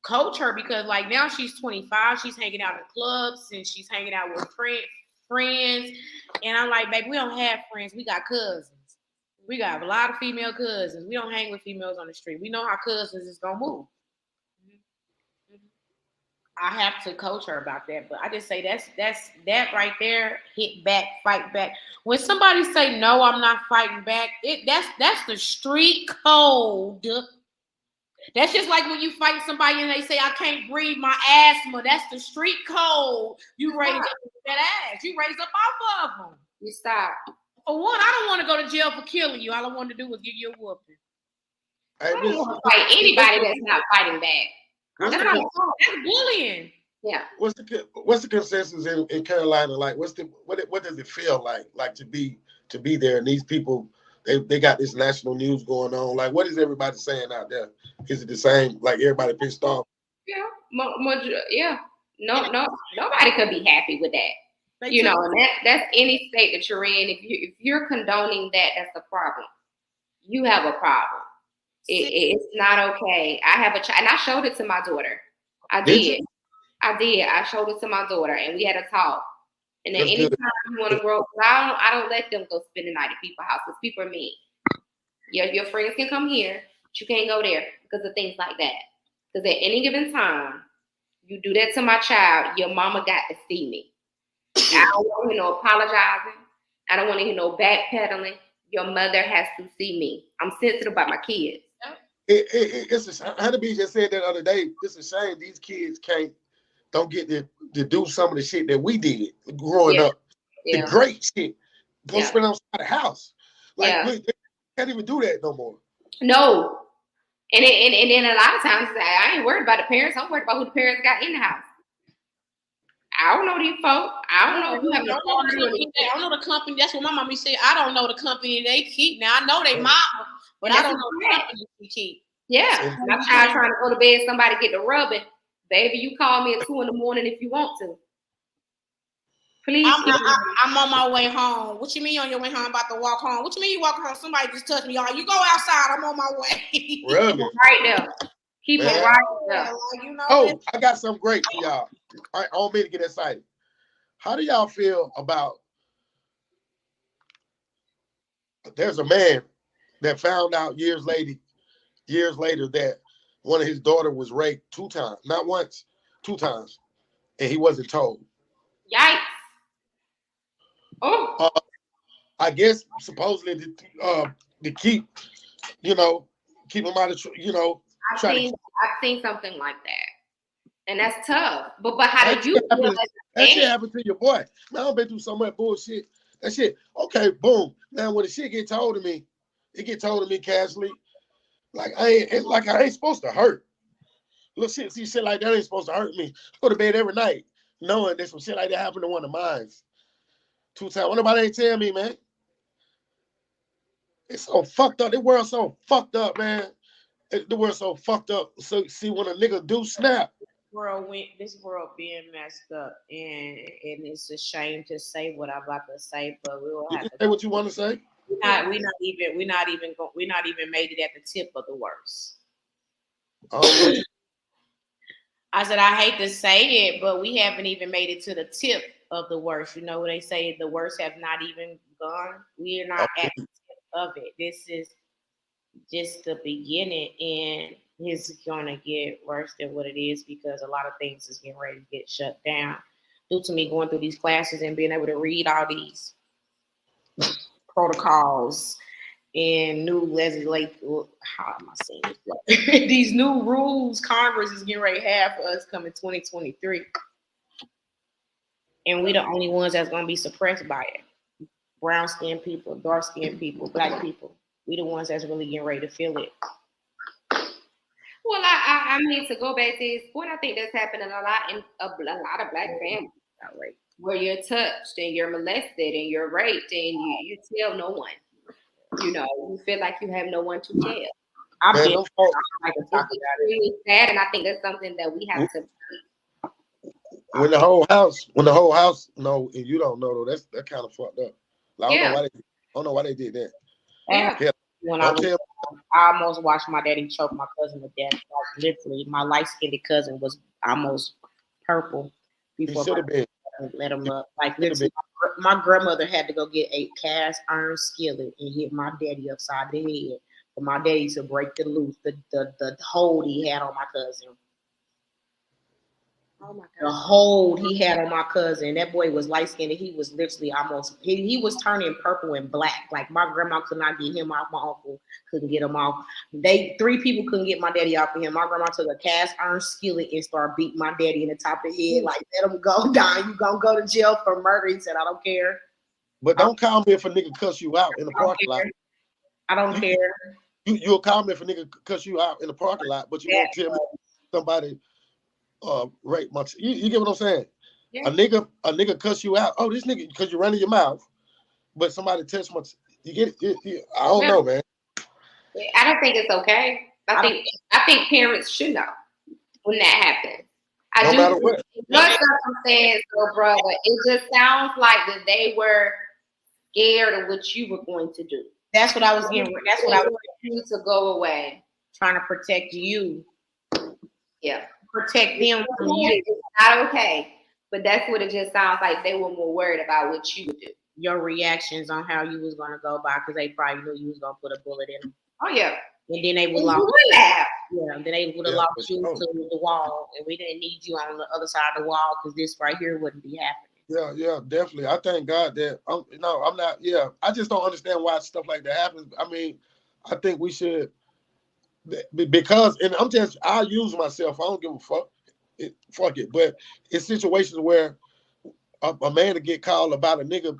coach her because like now she's 25, she's hanging out in clubs and she's hanging out with friends, and I'm like, baby, we don't have friends, we got cousins. We got a lot of female cousins. We don't hang with females on the street. We know how cousins is gonna move. I have to coach her about that, but I just say that's that right there. Hit back, fight back. When somebody say no, I'm not fighting back. That's the street code. That's just like when you fight somebody and they say, I can't breathe, my asthma. That's the street code. You raise up that ass. You raise up off of them. You stop. For one, I don't want to go to jail for killing you. All I want to do is give you a whooping. I don't want to fight anybody that's not fighting back. That's bullying. Yeah. What's the consensus in Carolina? Like, what does it feel like to be there? And these people, they got this national news going on. Like, what is everybody saying out there? Is it the same? Like everybody pissed off? Yeah. Yeah. No. Nobody could be happy with that. And that's any state that you're in. If you're condoning that, that's a problem. You have a problem. It's not okay. I have a child, and I showed it to my daughter. I did. I showed it to my daughter, and we had a talk. And then anytime you want to grow, I don't let them go spend the night at people's houses. People are mean. Your friends can come here, but you can't go there because of things like that. Because at any given time, you do that to my child, your mama got to see me. I don't want to hear no apologizing. I don't want to hear no backpedaling. Your mother has to see me. I'm sensitive about my kids. It's a, Honey B just said that other day. It's a shame these kids don't get to do some of the shit that we did growing up. The great shit. Go spend outside the house. Like look, they can't even do that no more. No. And then a lot of times I ain't worried about the parents. I'm worried about who the parents got in the house. I don't know these folks. I don't know if you have a party. I don't know the company. That's what my mommy said. I don't know the company they keep. Now I know they mama, but I don't know the company they keep. Yeah. My child trying to go to bed, somebody get the rubbing. Baby, you call me at 2 a.m. if you want to. Please. I'm on my way home. What you mean on your way home? I'm about to walk home. What you mean you walking home? Somebody just touched me. Y'all, you go outside. I'm on my way. Really? Right there. Keep it right there. You know, oh, I got something great for y'all. I don't mean to get excited. How do y'all feel about? There's a man that found out years later that one of his daughter was raped 2 times, not once, 2 times, and he wasn't told. Yikes! Oh, I guess supposedly to keep him out of I've seen something like that, and that's tough. But how do you feel? That shit happened to your boy. Man, I've been through so much bullshit. That shit. Okay, boom. Now when the shit get told to me, it get told to me casually. Like I ain't supposed to hurt. Look, shit like that ain't supposed to hurt me. I go to bed every night knowing that some shit like that happened to one of mine. 2 times. What nobody ain't tell me, man. It's so fucked up. The world's so fucked up, man. The world's so fucked up. So see when a nigga do snap. This world being messed up, and it's a shame to say what I'm about to say, but we will have to say what you want to say. We're not even made it at the tip of the worst. I said I hate to say it, but we haven't even made it to the tip of the worst. You know what they say, the worst have not even gone. We are not at the tip of it. This is just the beginning, and it's gonna get worse than what it is because a lot of things is getting ready to get shut down due to me going through these classes and being able to read all these protocols and new how am I saying this? These new rules Congress is getting ready to have for us coming 2023. And we the only ones that's gonna be suppressed by it. Brown skinned people, dark skinned people, black people. We the ones that's really getting ready to feel it. Well, I mean, to go back to this point, I think that's happening a lot in a lot of black families, right? Where you're touched and you're molested and you're raped and you tell no one. You feel like you have no one to tell. It's really sad, and I think that's something that we have to. When the whole house know, and you don't know, though, that kind of fucked up. Like, I don't know why they did that. Yeah. When I almost watched my daddy choke my cousin to death. Like literally, my light-skinned cousin was almost purple before I let him up. Like literally, my grandmother had to go get a cast iron skillet and hit my daddy upside the head for my daddy to break the hold he had on my cousin. Oh my God. The hold he had on my cousin. That boy was light skinned. He was literally he was turning purple and black. Like my grandma could not get him off. My uncle couldn't get him off. 3 people couldn't get my daddy off of him. My grandma took a cast iron skillet and started beating my daddy in the top of the head. Like, let him go down. You gonna go to jail for murder. He said, I don't care. But don't call me if a nigga cuss you out in the parking lot. I don't care. You'll call me if a nigga cuss you out in the parking lot, but you won't tell me somebody rape my you get what I'm saying? Yeah. A nigga cuss you out. Oh, this nigga, because you're running your mouth, but somebody touched my you get it? I don't know, man. I don't think it's okay. I think parents should know when that happens. No matter what. What circumstance, brother, it just sounds like that they were scared of what you were going to do. That's what I was getting. That's what I was you to go away. Trying to protect you. Yeah. Protect them from you. It's not okay. But that's what it just sounds like. They were more worried about what you would do. Your reactions on how you was gonna go by, because they probably knew you was gonna put a bullet in them. Oh yeah. And then they would laugh. Yeah, then they would have lost you to the wall, and we didn't need you on the other side of the wall because this right here wouldn't be happening. Yeah, definitely. I thank God that I'm not. Yeah, I just don't understand why stuff like that happens. I mean, I think we should because, and I'll use myself. I don't give a fuck. Fuck it. But it's situations where a man to get called about a nigga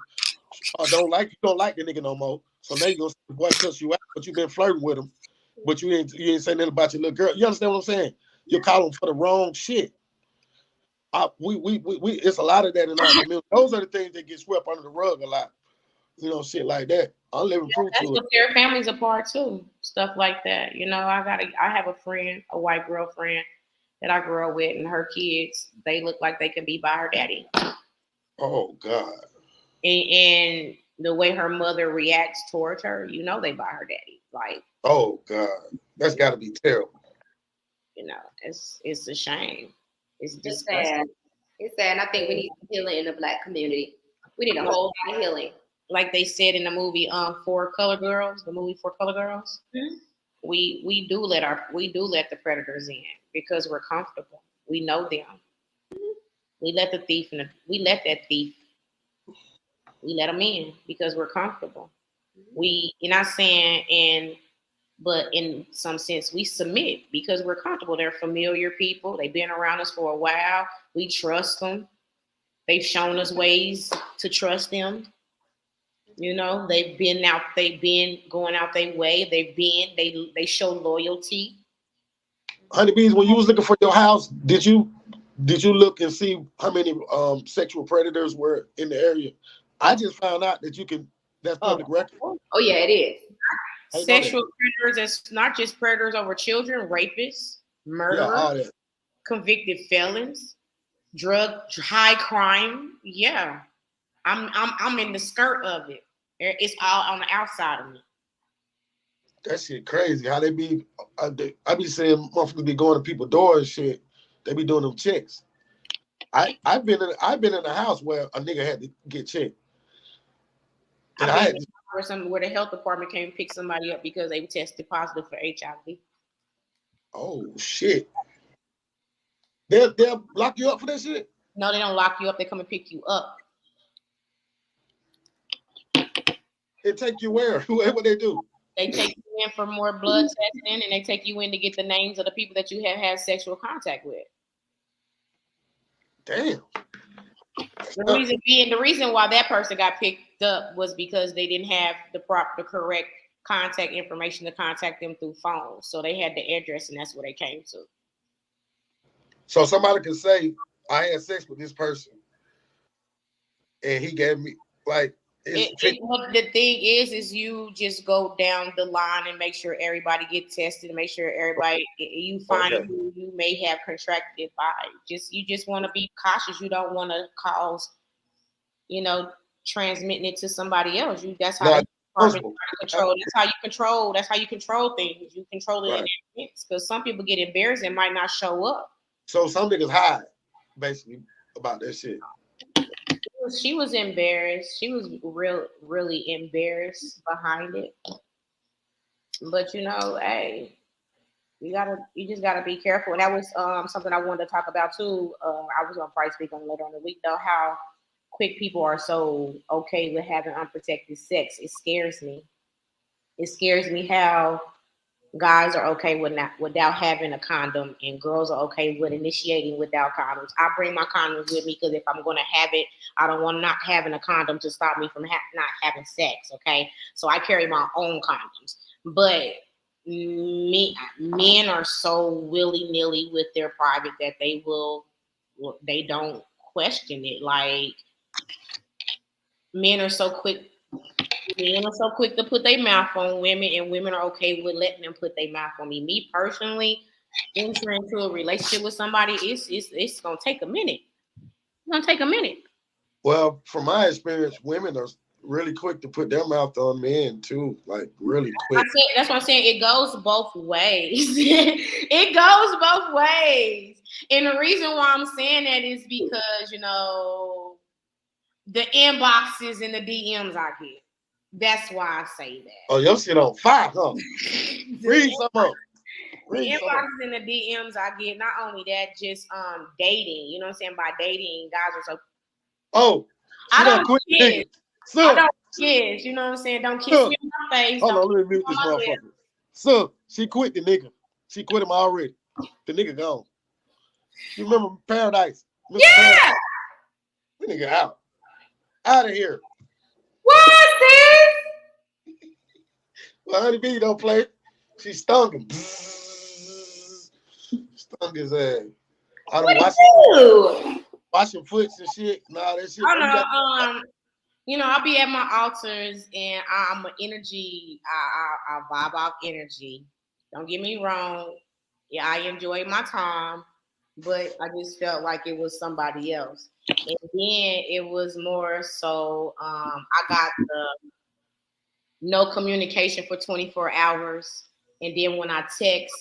don't like the nigga no more. So now you gonna say the boy cuss you out, but you been flirting with him, but you ain't saying nothing about your little girl. You understand what I'm saying? You call him for the wrong shit. We it's a lot of that in our community. Those are the things that get swept under the rug a lot. Shit like that. I'm living proof That's to it. what their families apart too. Stuff like that. I have a friend, a white girlfriend that I grew up with, and her kids, they look like they could be by her daddy. Oh God. And the way her mother reacts towards her, they by her daddy. Like, Oh God. That's gotta be terrible. it's a shame. It's It's disgusting. sad. It's sad. And I think we need some healing in the Black community. We need a whole lot of healing. Like they said in the movie, Four Color Girls, the movie Four Color Girls. Mhm. We do let the predators in because we're comfortable. We know them. We let that thief, we let them in because we're comfortable. You're not saying, but in some sense, we submit because we're comfortable. They're familiar people. They've been around us for a while. We trust them. They've shown us ways to trust them. They've been going out their way. They show loyalty. Honeybees, when you was looking for your house, did you look and see how many sexual predators were in the area? I just found out that that's public record. Oh yeah, it is. Sexual predators, it's not just predators over children, rapists, murderers, all that. convicted felons, high crime. Yeah. I'm in the skirt of it. It's all on the outside of me. That shit crazy. How they be? I be saying motherfuckers be going to people's doors and shit. They be doing them checks. I've been in a house where a nigga had to get checked. And I've been where the health department came and pick somebody up because they tested positive for HIV. Oh shit! They'll lock you up for that shit? No, they don't lock you up. They come and pick you up. They take you where? What they do? They take you in for more blood testing, and they take you in to get the names of the people that you have had sexual contact with. Damn. The reason why that person got picked up was because they didn't have the correct contact information to contact them through phone. So they had the address, and that's where they came to. So somebody could say, I had sex with this person, and he gave me the thing is you just go down the line and make sure everybody gets tested and make sure everybody you find who you may have contracted it by. You just want to be cautious. You don't want to cause, transmitting it to somebody else. That's how you control. That's how you control things. You control it in advance because some people get embarrassed and might not show up. So some niggas hide basically about that shit. She was embarrassed. She was really embarrassed behind it. But hey, you just gotta be careful. And that was something I wanted to talk about too. I was gonna probably speak on later on the week though, how quick people are so okay with having unprotected sex. It scares me. It scares me how guys are okay without having a condom, and girls are okay with initiating without condoms. I bring my condoms with me because if I'm going to have it, I don't want not having a condom to stop me from not having sex. Okay, so I carry my own condoms. But men are so willy-nilly with their private that they don't question it. Like men are so quick to put their mouth on women, and women are okay with letting them put their mouth on me. Me personally, entering into a relationship with somebody, it's gonna take a minute. It's gonna take a minute. Well, from my experience, women are really quick to put their mouth on men too, like really quick. That's what I'm saying. It goes both ways. It goes both ways. And the reason why I'm saying that is because the inboxes and the DMs I get. That's why I say that. Oh, your shit on fire, huh? Read some up. The inboxes and the DMs I get, not only that, just dating. You know what I'm saying? By dating, guys are so Oh, she I done don't quit kiss. nigga. I So, don't kiss. You know what I'm saying? Don't kiss so, me in my face. hold Don't on, let me kiss mute me this on my lips. motherfucker. So, she quit the nigga. She quit him already. The nigga gone. You remember Paradise? Mr. Paradise? Yeah. The nigga out. Out of here. What, sis? Well, Honey B don't play. She stung him. Stung his ass. I What done do? washing foots and shit. Nah, that shit. I You got know. You know, I'll be at my altars and I'm an energy. I vibe off energy. Don't get me wrong. Yeah, I enjoy my time, but I just felt like it was somebody else. And then it was more so I got the no communication for 24 hours. And then when I text,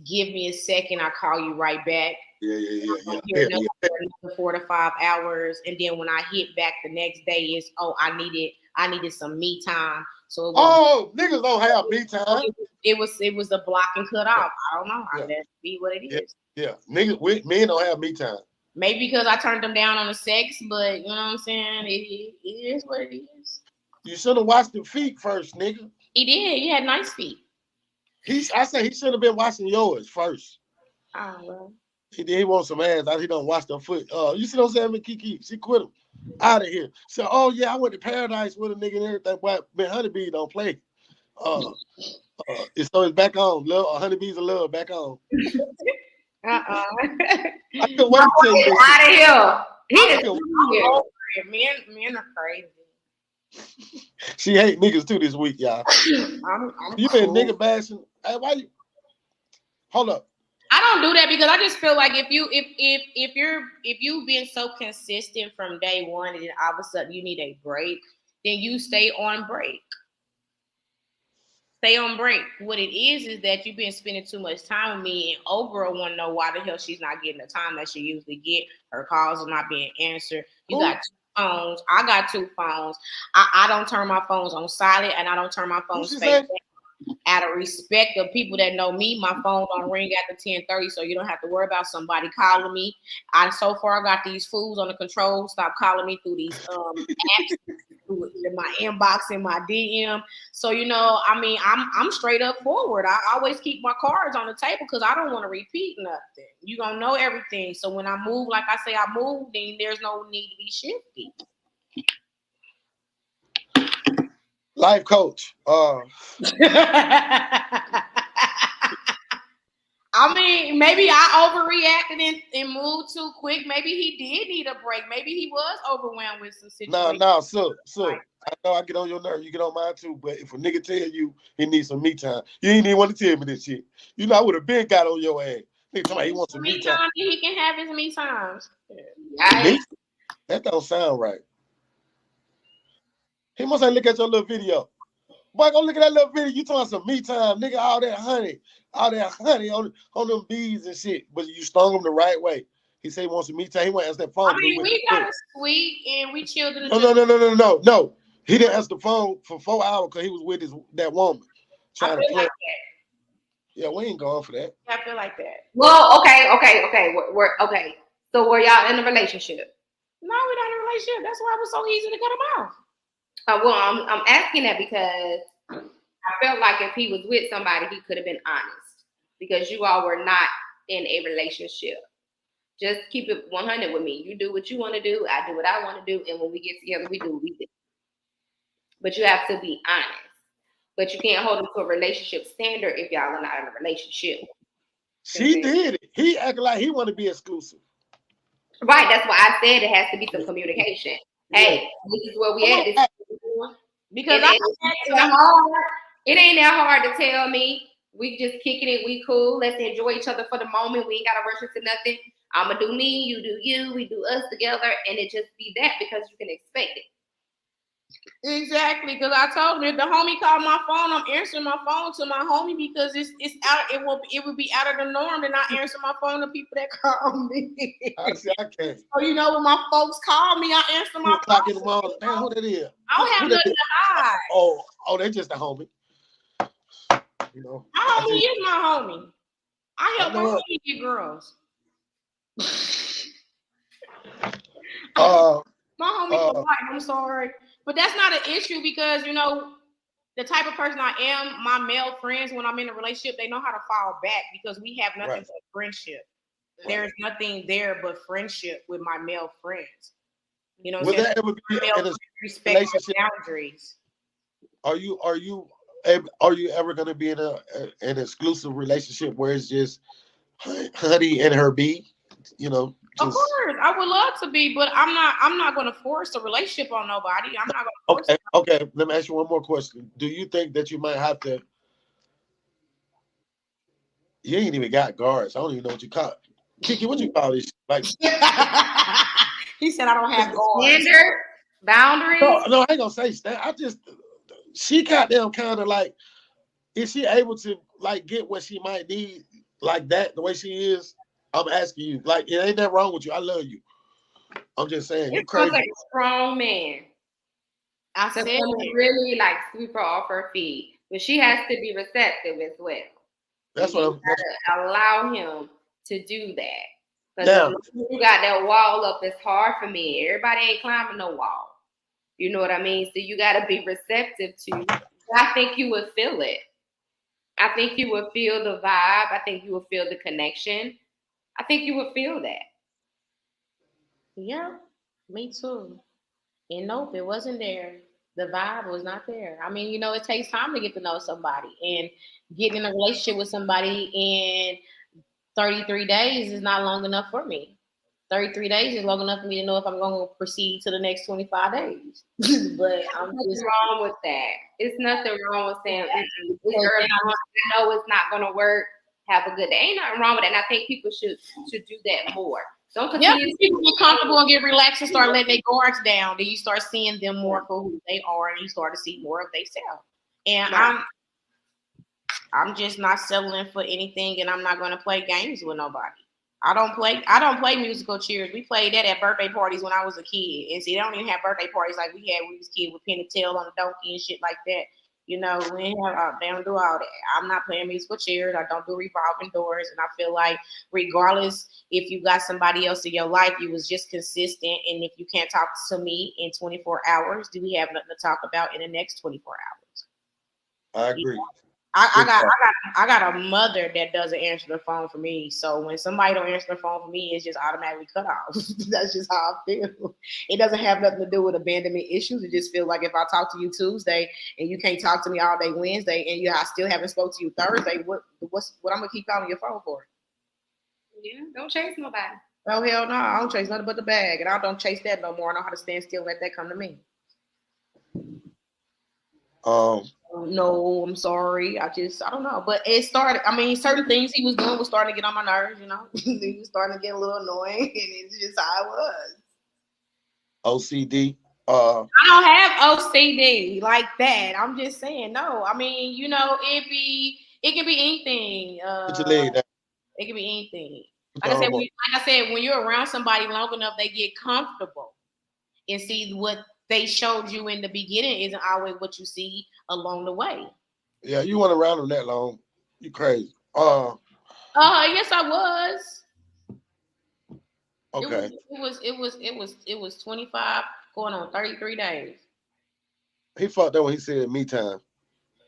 give me a second, I call you right back. yeah. Here another 4 to 5 hours, and then when I hit back the next day, is I needed some me time. So it was niggas don't have me time. it was a block and cut off. I don't know. I Yeah. let it be what it is. Yeah. Niggas, men don't have me time. Maybe because I turned them down on the sex, but you know what I'm saying. It is what it is. You should have watched the feet first, nigga. He did. He had nice feet. I say he should have been watching yours first. Oh well. He wants some ass. He don't watch the foot. You see what I'm saying, MsKeke? She quit him. Out of here. So, oh yeah, I went to Paradise with a nigga and everything. But man, Honeybee don't play. So it's back on. Love, Honeybees of love back on. I couldn't wait to tell you this. Out of here. He is here. Men are crazy. She hate niggas too this week, y'all. You been nigga bashing. Hey, why you? Hold up. I don't do that because I just feel like if you've been so consistent from day one and then all of a sudden you need a break, then you stay on break. Stay on break. What it is that you've been spending too much time with me, and old girl want to know why the hell she's not getting the time that she usually get. Her calls are not being answered. You got 2 phones. I got 2 phones. I don't turn my phones on silent, and I don't turn my phones fake. Out of respect of people that know me, my phone don't ring after 10:30, so you don't have to worry about somebody calling me. I so far got these fools on the control. Stop calling me through these apps, through my inbox and my DM. So you know, I mean, I'm straight up forward. I always keep my cards on the table because I don't want to repeat nothing. You gonna know everything. So when I move, like I say, I move, then there's no need to be shifty. Life coach. I mean, maybe I overreacted and moved too quick. Maybe he did need a break. Maybe he was overwhelmed with some situations. No, so I know I get on your nerve. You get on mine too. But if a nigga tell you he needs some me time, you ain't even want to tell me this shit. You know I would have been got on your ass. Nigga, somebody he wants some me time. He can have his me times. Right. That don't sound right. He must have look at your little video. Boy, go look at that little video. You talking some me time, nigga. All that honey on them bees and shit. But you stung him the right way. He said he wants some me time. He went to answer that phone. I mean, we got it sweet and we chilled in the No. He didn't answer the phone for 4 hours because he was with that woman trying to play. Like yeah, we ain't going for that. I feel like that. Well, okay. We're okay. So were y'all in a relationship? No, we're not in a relationship. That's why it was so easy to cut him off. Well, I'm asking that because I felt like if he was with somebody, he could have been honest because you all were not in a relationship. Just keep it 100 with me. You do what you want to do. I do what I want to do. And when we get together, we do what we do. But you have to be honest. But you can't hold him to a relationship standard if y'all are not in a relationship. She did it. He acted like he wanted to be exclusive. Right. That's why I said it has to be some communication. Hey, this is where we at. Because it ain't that hard to tell me. We just kicking it. We cool. Let's enjoy each other for the moment. We ain't got to rush into nothing. I'm going to do me. You do you. We do us together. And it just be that because you can expect it. Exactly, because I told him if the homie called my phone, I'm answering my phone to my homie because it's out. It would be out of the norm, and I answer my phone to people that call me. I can't. So you know when my folks call me, I answer my phone. In the morning. Damn, who that is? I don't have nothing to hide. Oh, they just a homie. You know, my homie is my homie. I help my homie get girls. My homie for life. I'm sorry, but that's not an issue because you know the type of person I am. My male friends, when I'm in a relationship, they know how to fall back because we have nothing Right. but friendship. Right. There's nothing there but friendship with my male friends. You know, Will that ever be in a respect relationship? boundaries. Are you ever going to be in an exclusive relationship where it's just Honey and her bee? You know, Of just course, I would love to be, but I'm not. I'm not going to force a relationship on nobody. I'm not going to force. okay. Okay, let me ask you one more question. Do you think that you might have to? You ain't even got guards. I don't even know what you call it. Kiki, what you call this? Like, He said I don't have guards. Standard boundaries. no, I ain't gonna say that. I just she goddamn kind of like, is she able to like get what she might need like that the way she is? I'm asking you, like, it ain't that wrong with you. I love you. I'm just saying, you It's gonna crazy. take a strong man I to said come and really like sweep her off her feet, but she has to be receptive as well. That's And what you I'm. gotta allow him to do that. Now, Because you got that wall up, it's hard for me. Everybody ain't climbing no wall. You know what I mean? So you gotta be receptive to. I think you would feel it. I think you would feel the vibe. I think you would feel the connection. I think you would feel that. yeah, me too. And nope, it wasn't there. The vibe was not there. I mean, you know, it takes time to get to know somebody, and getting in a relationship with somebody in 33 days is not long enough for me. 33 days is long enough for me to know if I'm going to proceed to the next 25 days. But I'm There's just nothing wrong with that. It's nothing wrong with saying it's early on. I know it's not gonna work. Have a good day. Ain't nothing wrong with that. And I think people should do that more. Don't yeah, continue. people get comfortable and get relaxed and start letting their guards down. Then you start seeing them more for who they are, and you start to see more of themselves. And I'm just not settling for anything, and I'm not going to play games with nobody. I don't play musical chairs. We played that at birthday parties when I was a kid. And see, they don't even have birthday parties like we had when we was kids with Penny Tail on the donkey and shit like that. You know, they don't do all that. I'm not playing musical chairs. I don't do revolving doors. And I feel like regardless if you got somebody else in your life, you was just consistent. And if you can't talk to me in 24 hours, do we have nothing to talk about in the next 24 hours? I agree. I got a mother that doesn't answer the phone for me. So when somebody don't answer the phone for me, it's just automatically cut off. That's just how I feel. It doesn't have nothing to do with abandonment issues. It just feels like if I talk to you Tuesday and you can't talk to me all day Wednesday and I still haven't spoke to you Thursday, what I'm gonna keep calling your phone for? Yeah, don't chase nobody. Oh hell no, I don't chase nothing but the bag, and I don't chase that no more. I know how to stand still and let that come to me. No, I'm sorry. I don't know. But it started, I mean, certain things he was doing was starting to get on my nerves, you know. He was starting to get a little annoying, and it's just how it was. OCD. I don't have OCD like that. I'm just saying, no. I mean, you know, it can be anything. Put your leg down. It can be anything. Put Like your arm up. I said, when you're around somebody long enough, they get comfortable and see what they showed you in the beginning isn't always what you see along the way. Yeah, you weren't around them that long. You crazy. Yes, I was. Okay. It was 25 going on 33 days. He fucked up when he said me time.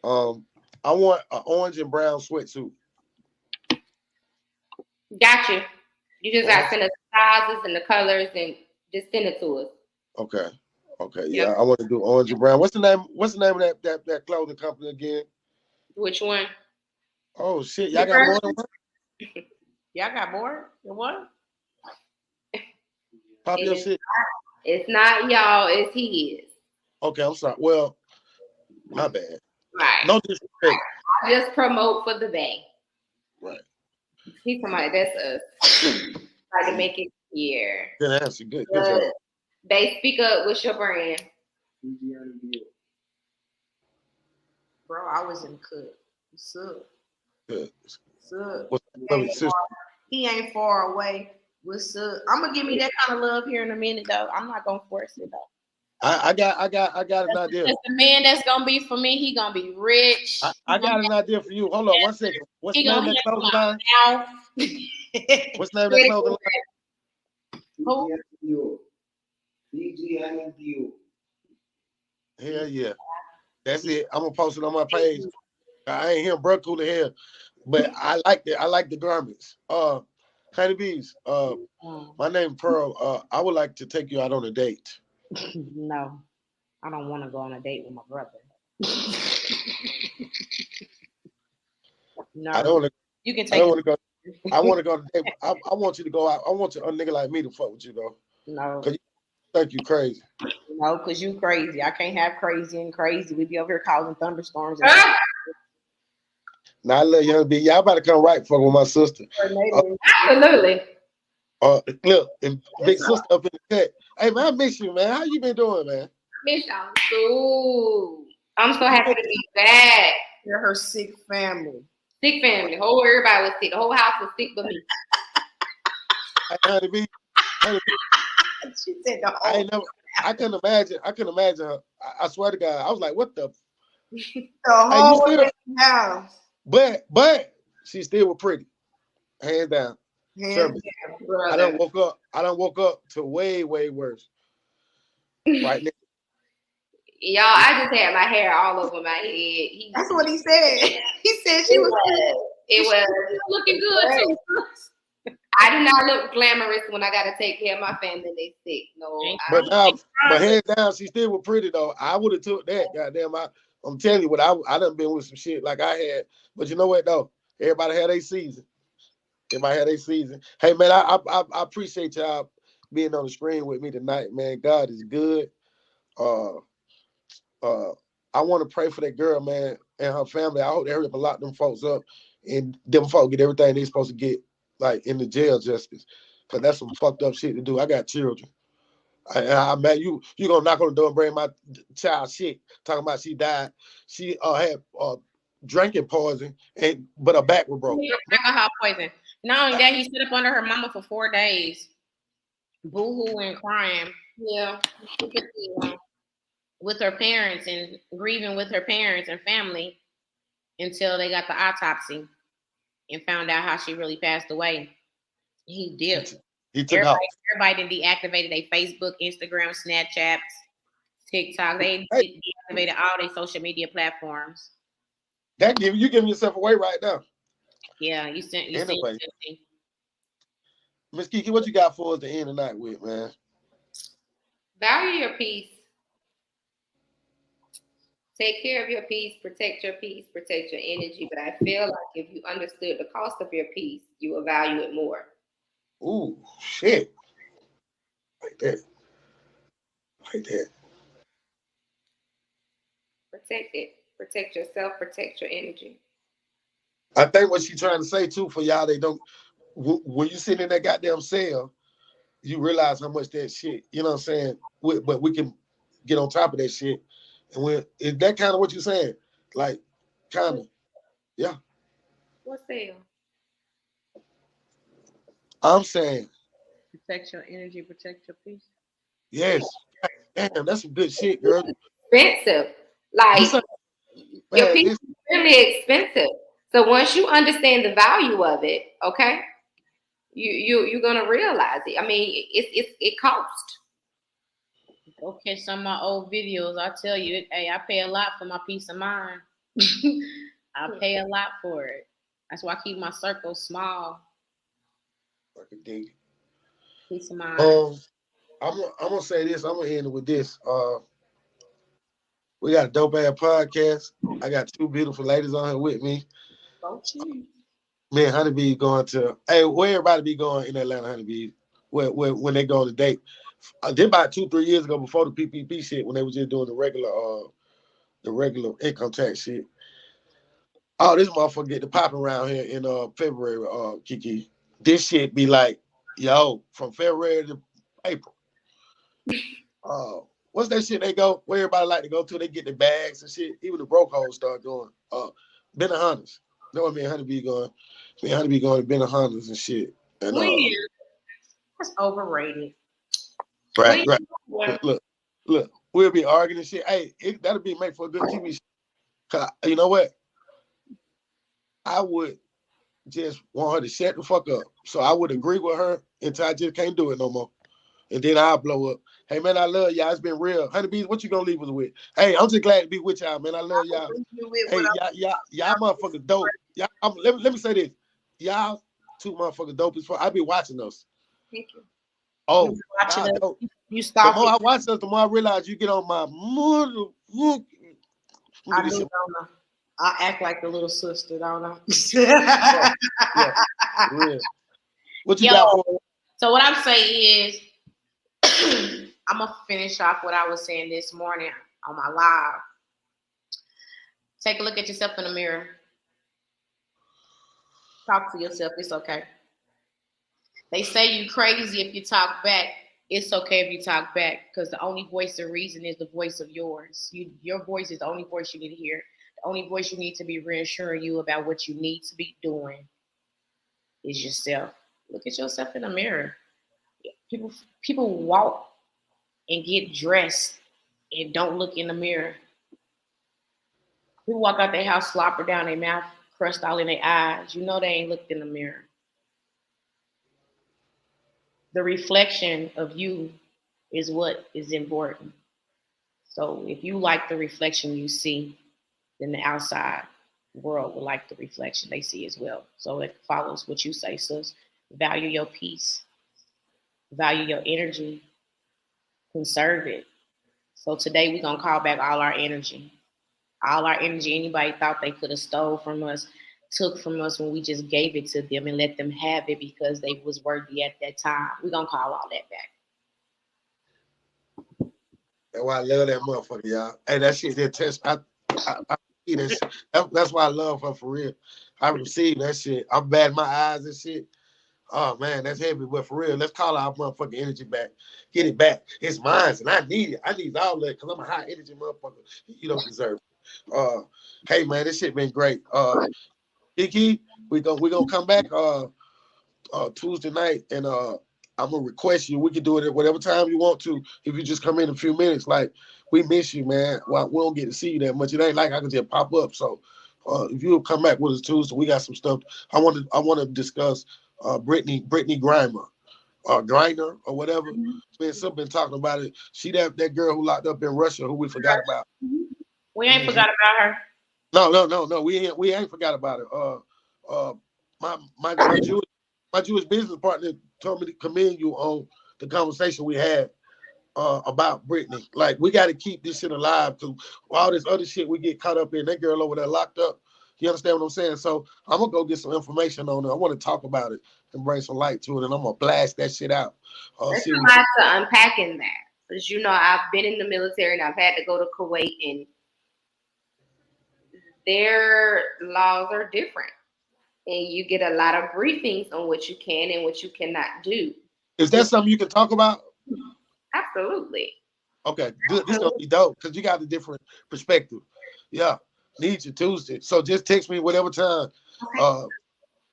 I want an orange and brown sweatsuit. Got you. You just got to send us the sizes and the colors and just send it to us. Okay. Okay. Yep. Yeah, I want to do orange and brown. What's the name of that clothing company again? Which one? Oh shit. Y'all got more than one? Y'all got more than one? Pop your shit. It's not y'all, it's his. Okay, I'm sorry. Well, my bad. Right. No disrespect. I just promote for the bay. Right. He's somebody that's us. Try to make it clear. Good answer. Good job. They speak up. What's your brand? Bro, I was in Cook. What's up? Good. What's up? He ain't far away. What's up? I'm gonna give me that kind of love here in a minute though. I'm not gonna force it though. I got an idea. That's the man that's gonna be for me. He gonna be rich. I got an idea for you. Hold on 1 second. What's the name of that clothing line? What's the name of that clothing line? Who? Hell yeah. That's it. I'm gonna post it on my page. I ain't hear bro cool to hell, but I like it. I like the garments. Honeybees. My name Pearl. I would like to take you out on a date. No, I don't want to go on a date with my brother. I No, don't want to. you can I take don't it. want to go. I want to go. I want you to go out. I want a nigga like me to fuck with you though. No, Cause you think you crazy. no, because you crazy. I can't have crazy and crazy. We be over here causing thunderstorms and Now I love young B. Y'all about to come right fuck with my sister. tornadoes. Absolutely. Look, and big sister up in the cut. Hey man, I miss you, man. How you been doing, man? Miss y'all too. I'm so happy to be back. They're her sick family. Sick family. Everybody was sick. The whole house was sick but me. Hey, honey, She said the I whole ain't never. I couldn't imagine. I couldn't imagine her. I swear to God, I was like, "What the?" the Hey, you whole still? house. But she still was pretty, hands down. Hands Trust me. Brother. I don't woke up to way worse. Right now, Y'all, I just had my hair all over my head. That's what he said. He said she was It was looking good too. I do not look glamorous when I gotta take care of my family. They sick. No, but hands down, she still was pretty though. I would have took that. Goddamn, I'm telling you what I done been with some shit like I had. But you know what though? Everybody had a season. Everybody had a season. Hey man, I appreciate y'all being on the screen with me tonight, man. God is good. Uh, I want to pray for that girl, man, and her family. I hope they hurry up and lock them folks up, and them folks get everything they supposed to get, like in the jail justice, because that's some fucked up shit to do. I got children. I man, you gonna knock on the door and bring my child shit, talking about she died. She had drinking poison, but her back was broke. alcohol poison. Not only that, he sit up under her mama for 4 days, boo-hoo and crying. yeah. With her parents and grieving with her parents and family until they got the autopsy and found out how she really passed away. He dipped. He took off. Everybody deactivated their Facebook, Instagram, Snapchats, TikTok. They deactivated all their social media platforms. That you giving yourself away right now. Yeah, you sent anyway. MsKeke, what you got for us to end the night with, man? Value your peace. Take care of your peace, protect your energy. But I feel like if you understood the cost of your peace, you will value it more. Ooh, shit. Like that. Protect it. Protect yourself, protect your energy. I think what she's trying to say too, for y'all, they don't, when you sit in that goddamn cell, you realize how much that shit, you know what I'm saying? But we can get on top of that shit. And is that kind of what you're saying? Like, kind of, yeah. What cell? I'm saying. Protect your energy, protect your peace. Yes. Damn, that's some good shit, girl. Expensive. Like, your peace is really expensive. So once you understand the value of it, okay, you're gonna realize it. I mean, it costs. Go catch some of my old videos. I tell you, hey, I pay a lot for my peace of mind. I pay a lot for it. That's why I keep my circle small. I can dig it. Peace of mind. I'm gonna say this. I'm gonna end it with this. We got a dope ass podcast. I got two beautiful ladies on here with me. Me and Honeybee going to, hey, where everybody be going in Atlanta, Honeybee? When they go on a date. Did about 2-3 years ago before the PPP shit, when they was just doing the regular income tax shit. Oh, this motherfucker get the popping around here in February, Kiki. This shit be like, yo, from February to April. What's that shit they go where everybody like to go to? They get the bags and shit. Even the broke hoes start going. Benihana's. You know what me and Honeybee going? Me and Honeybee going to Benihana's and shit. And that's overrated. Right. Look. We'll be arguing and shit. Hey, that'll be made for a good TV show. Cause you know what? I would just want her to shut the fuck up. So I would agree with her until I just can't do it no more. and then I'll blow up. Hey man, I love y'all. It's been real. Honeybees, what you gonna leave us with? Hey, I'm just glad to be with y'all, man. I love y'all. Hey, y'all motherfuckers dope. Y'all, let me say this. Y'all two motherfuckers dope as fuck. I be watching us. Thank you. Oh, Watching y'all it. dope. You The stop more it. I watch us, the more I realize you get on my mother. I do, don't know. I act like the little sister, don't I? Yeah, for real. What you Yo, got for? so what I'm saying is, I'm gonna finish off what I was saying this morning on my live. Take a look at yourself in the mirror. Talk to yourself. It's okay. They say you crazy if you talk back. It's okay if you talk back because the only voice of reason is the voice of yours. Your voice is the only voice you need to hear. The only voice you need to be reassuring you about what you need to be doing is yourself. Look at yourself in the mirror. People walk and get dressed and don't look in the mirror. People walk out their house, slobber down their mouth, crust all in their eyes. You know they ain't looked in the mirror. The reflection of you is what is important. So if you like the reflection you see, then the outside world will like the reflection they see as well. So it follows what you say, sis. Value your peace, value your energy, conserve it. So today we're gonna call back all our energy. All our energy anybody thought they could have stole from us, took from us when we just gave it to them and let them have it because they was worthy at that time. We're gonna call all that back. That's why I love that motherfucker, y'all. Hey, that shit, that test, I see that shit. That's why I love her for real. I receive that shit. I'm bad in my eyes and shit. Oh man, that's heavy, but for real, let's call our motherfucking energy back. Get it back. It's mine, and I need it. I need all that because I'm a high energy motherfucker. You don't deserve it. Hey man, this shit been great. Kiki, we gonna come back Tuesday night, and I'm gonna request you. We can do it at whatever time you want to. If you just come in a few minutes, like we miss you, man. Well, we don't get to see you that much. It ain't like I can just pop up. So if you'll come back with us Tuesday, we got some stuff. I want to discuss Brittany Grimer, Griner or whatever. Been talking about it. She that girl who locked up in Russia, who we forgot about. We ain't forgot about her. No. We ain't forgot about it. My Jewish business partner told me to commend you on the conversation we had about Brittany. Like, we got to keep this shit alive because all this other shit we get caught up in. That girl over there locked up. You understand what I'm saying? So I'm gonna go get some information on it. I want to talk about it and bring some light to it, and I'm gonna blast that shit out. There's a lot to unpack in that. Because I've been in the military and I've had to go to Kuwait, and their laws are different. And you get a lot of briefings on what you can and what you cannot do. Is that something you can talk about? Absolutely. Okay, good. This gonna be dope because you got a different perspective. Yeah, need you Tuesday. So just text me whatever time. Okay.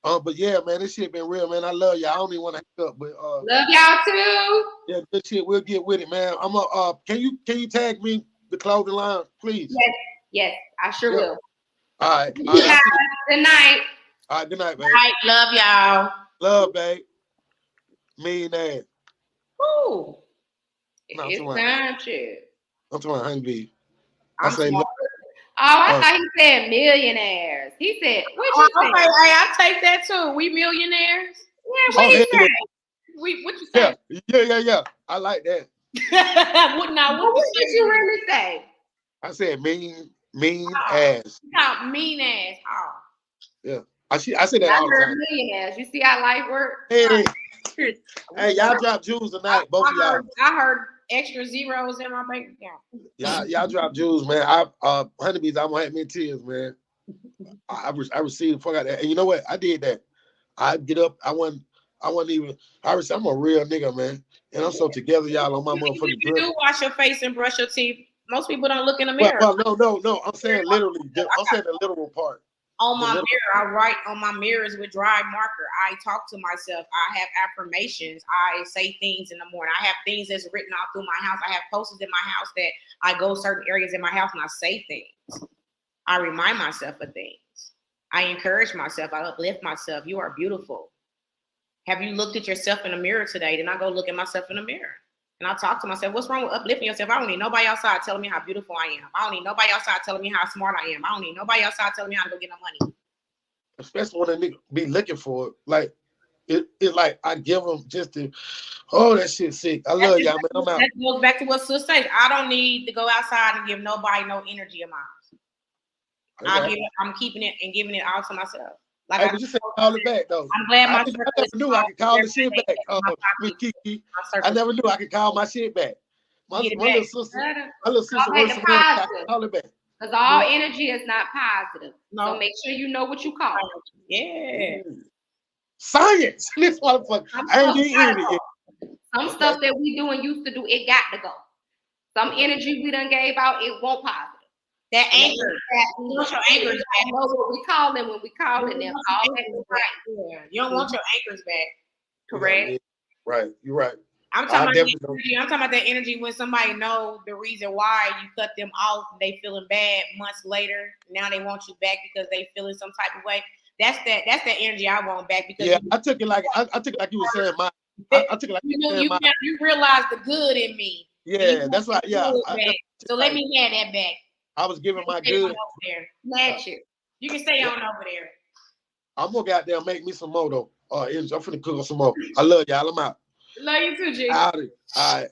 But yeah, man, this shit been real, man. I love y'all. I don't even want to hang up, but love y'all too. Yeah, good shit. We'll get with it, man. I'm can you tag me the clothing line, please? Yes, I sure will. All right. Good night. All right, good night, babe. All right, love y'all. Love, babe. Mean ass. Ooh. No, it's time, shit. I'm talking about honeybee. I say love. I thought he said millionaires. He said, what you say? Okay, hey, I take that too. We millionaires? Yeah, what you say? What you say? Yeah. I like that. What did you really say? I said mean ass. Mean ass. Oh. Yeah. I say that all the time. Millionaires. You see how life works? Hey, y'all drop jewels tonight, both of y'all. I heard extra zeros in my bank account. Y'all drop jewels, man. Honeybees, I'm gonna have me tears, man. I received the fuck out of that. And you know what? I did that. I get up. I'm a real nigga, man. And I'm so together, y'all, on my motherfucking You do wash your face and brush your teeth. Most people don't look in the mirror. Well, no. I'm saying literally. I'm saying the literal part. On my mirror, I write on my mirrors with dry marker. I talk to myself. I have affirmations. I say things in the morning. I have things that's written all through my house. I have posters in my house that I go certain areas in my house and I say things. I remind myself of things. I encourage myself. I uplift myself. You are beautiful. Have you looked at yourself in the mirror today? Then I go look at myself in the mirror. And I talk to myself, what's wrong with uplifting yourself? I don't need nobody outside telling me how beautiful I am. I don't need nobody outside telling me how smart I am. I don't need nobody outside telling me how to go get no money. Especially when a nigga be looking for it. Like, it's like I give them just to, oh, that shit sick. I love y'all, man. I'm out. That goes back to what Sis says. I don't need to go outside and give nobody no energy of mine. I'm keeping it and giving it all to myself. Like hey, but you said call it back though. I'm glad I never knew I could call the shit back. MsKeke. I never knew I could call my shit back. My little sister works for me. I can call it back. Because all energy is not positive. No. So make sure you know what you call it. Yeah. Science. This motherfucker. I ain't even it. Some stuff that we do and used to do, it got to go. Some energy we done gave out, it won't positive. That anger. You know what we call them when we call them. All that is right. Yeah. You don't want your anchors back. Correct. Yeah. Right. You're right. I'm talking about that energy when somebody knows the reason why you cut them off, they feeling bad months later. Now they want you back because they feeling some type of way. That's that energy I want back because I took it like you were saying my I took it like you realize the good in me. Yeah, that's right. Yeah. So let me have that back. I was giving my good. Snatch it. You can stay on over there. I'm gonna go out there and make me some more though. I'm finna cook some more. I love y'all. I'm out. Love you too, G. Howdy. All right.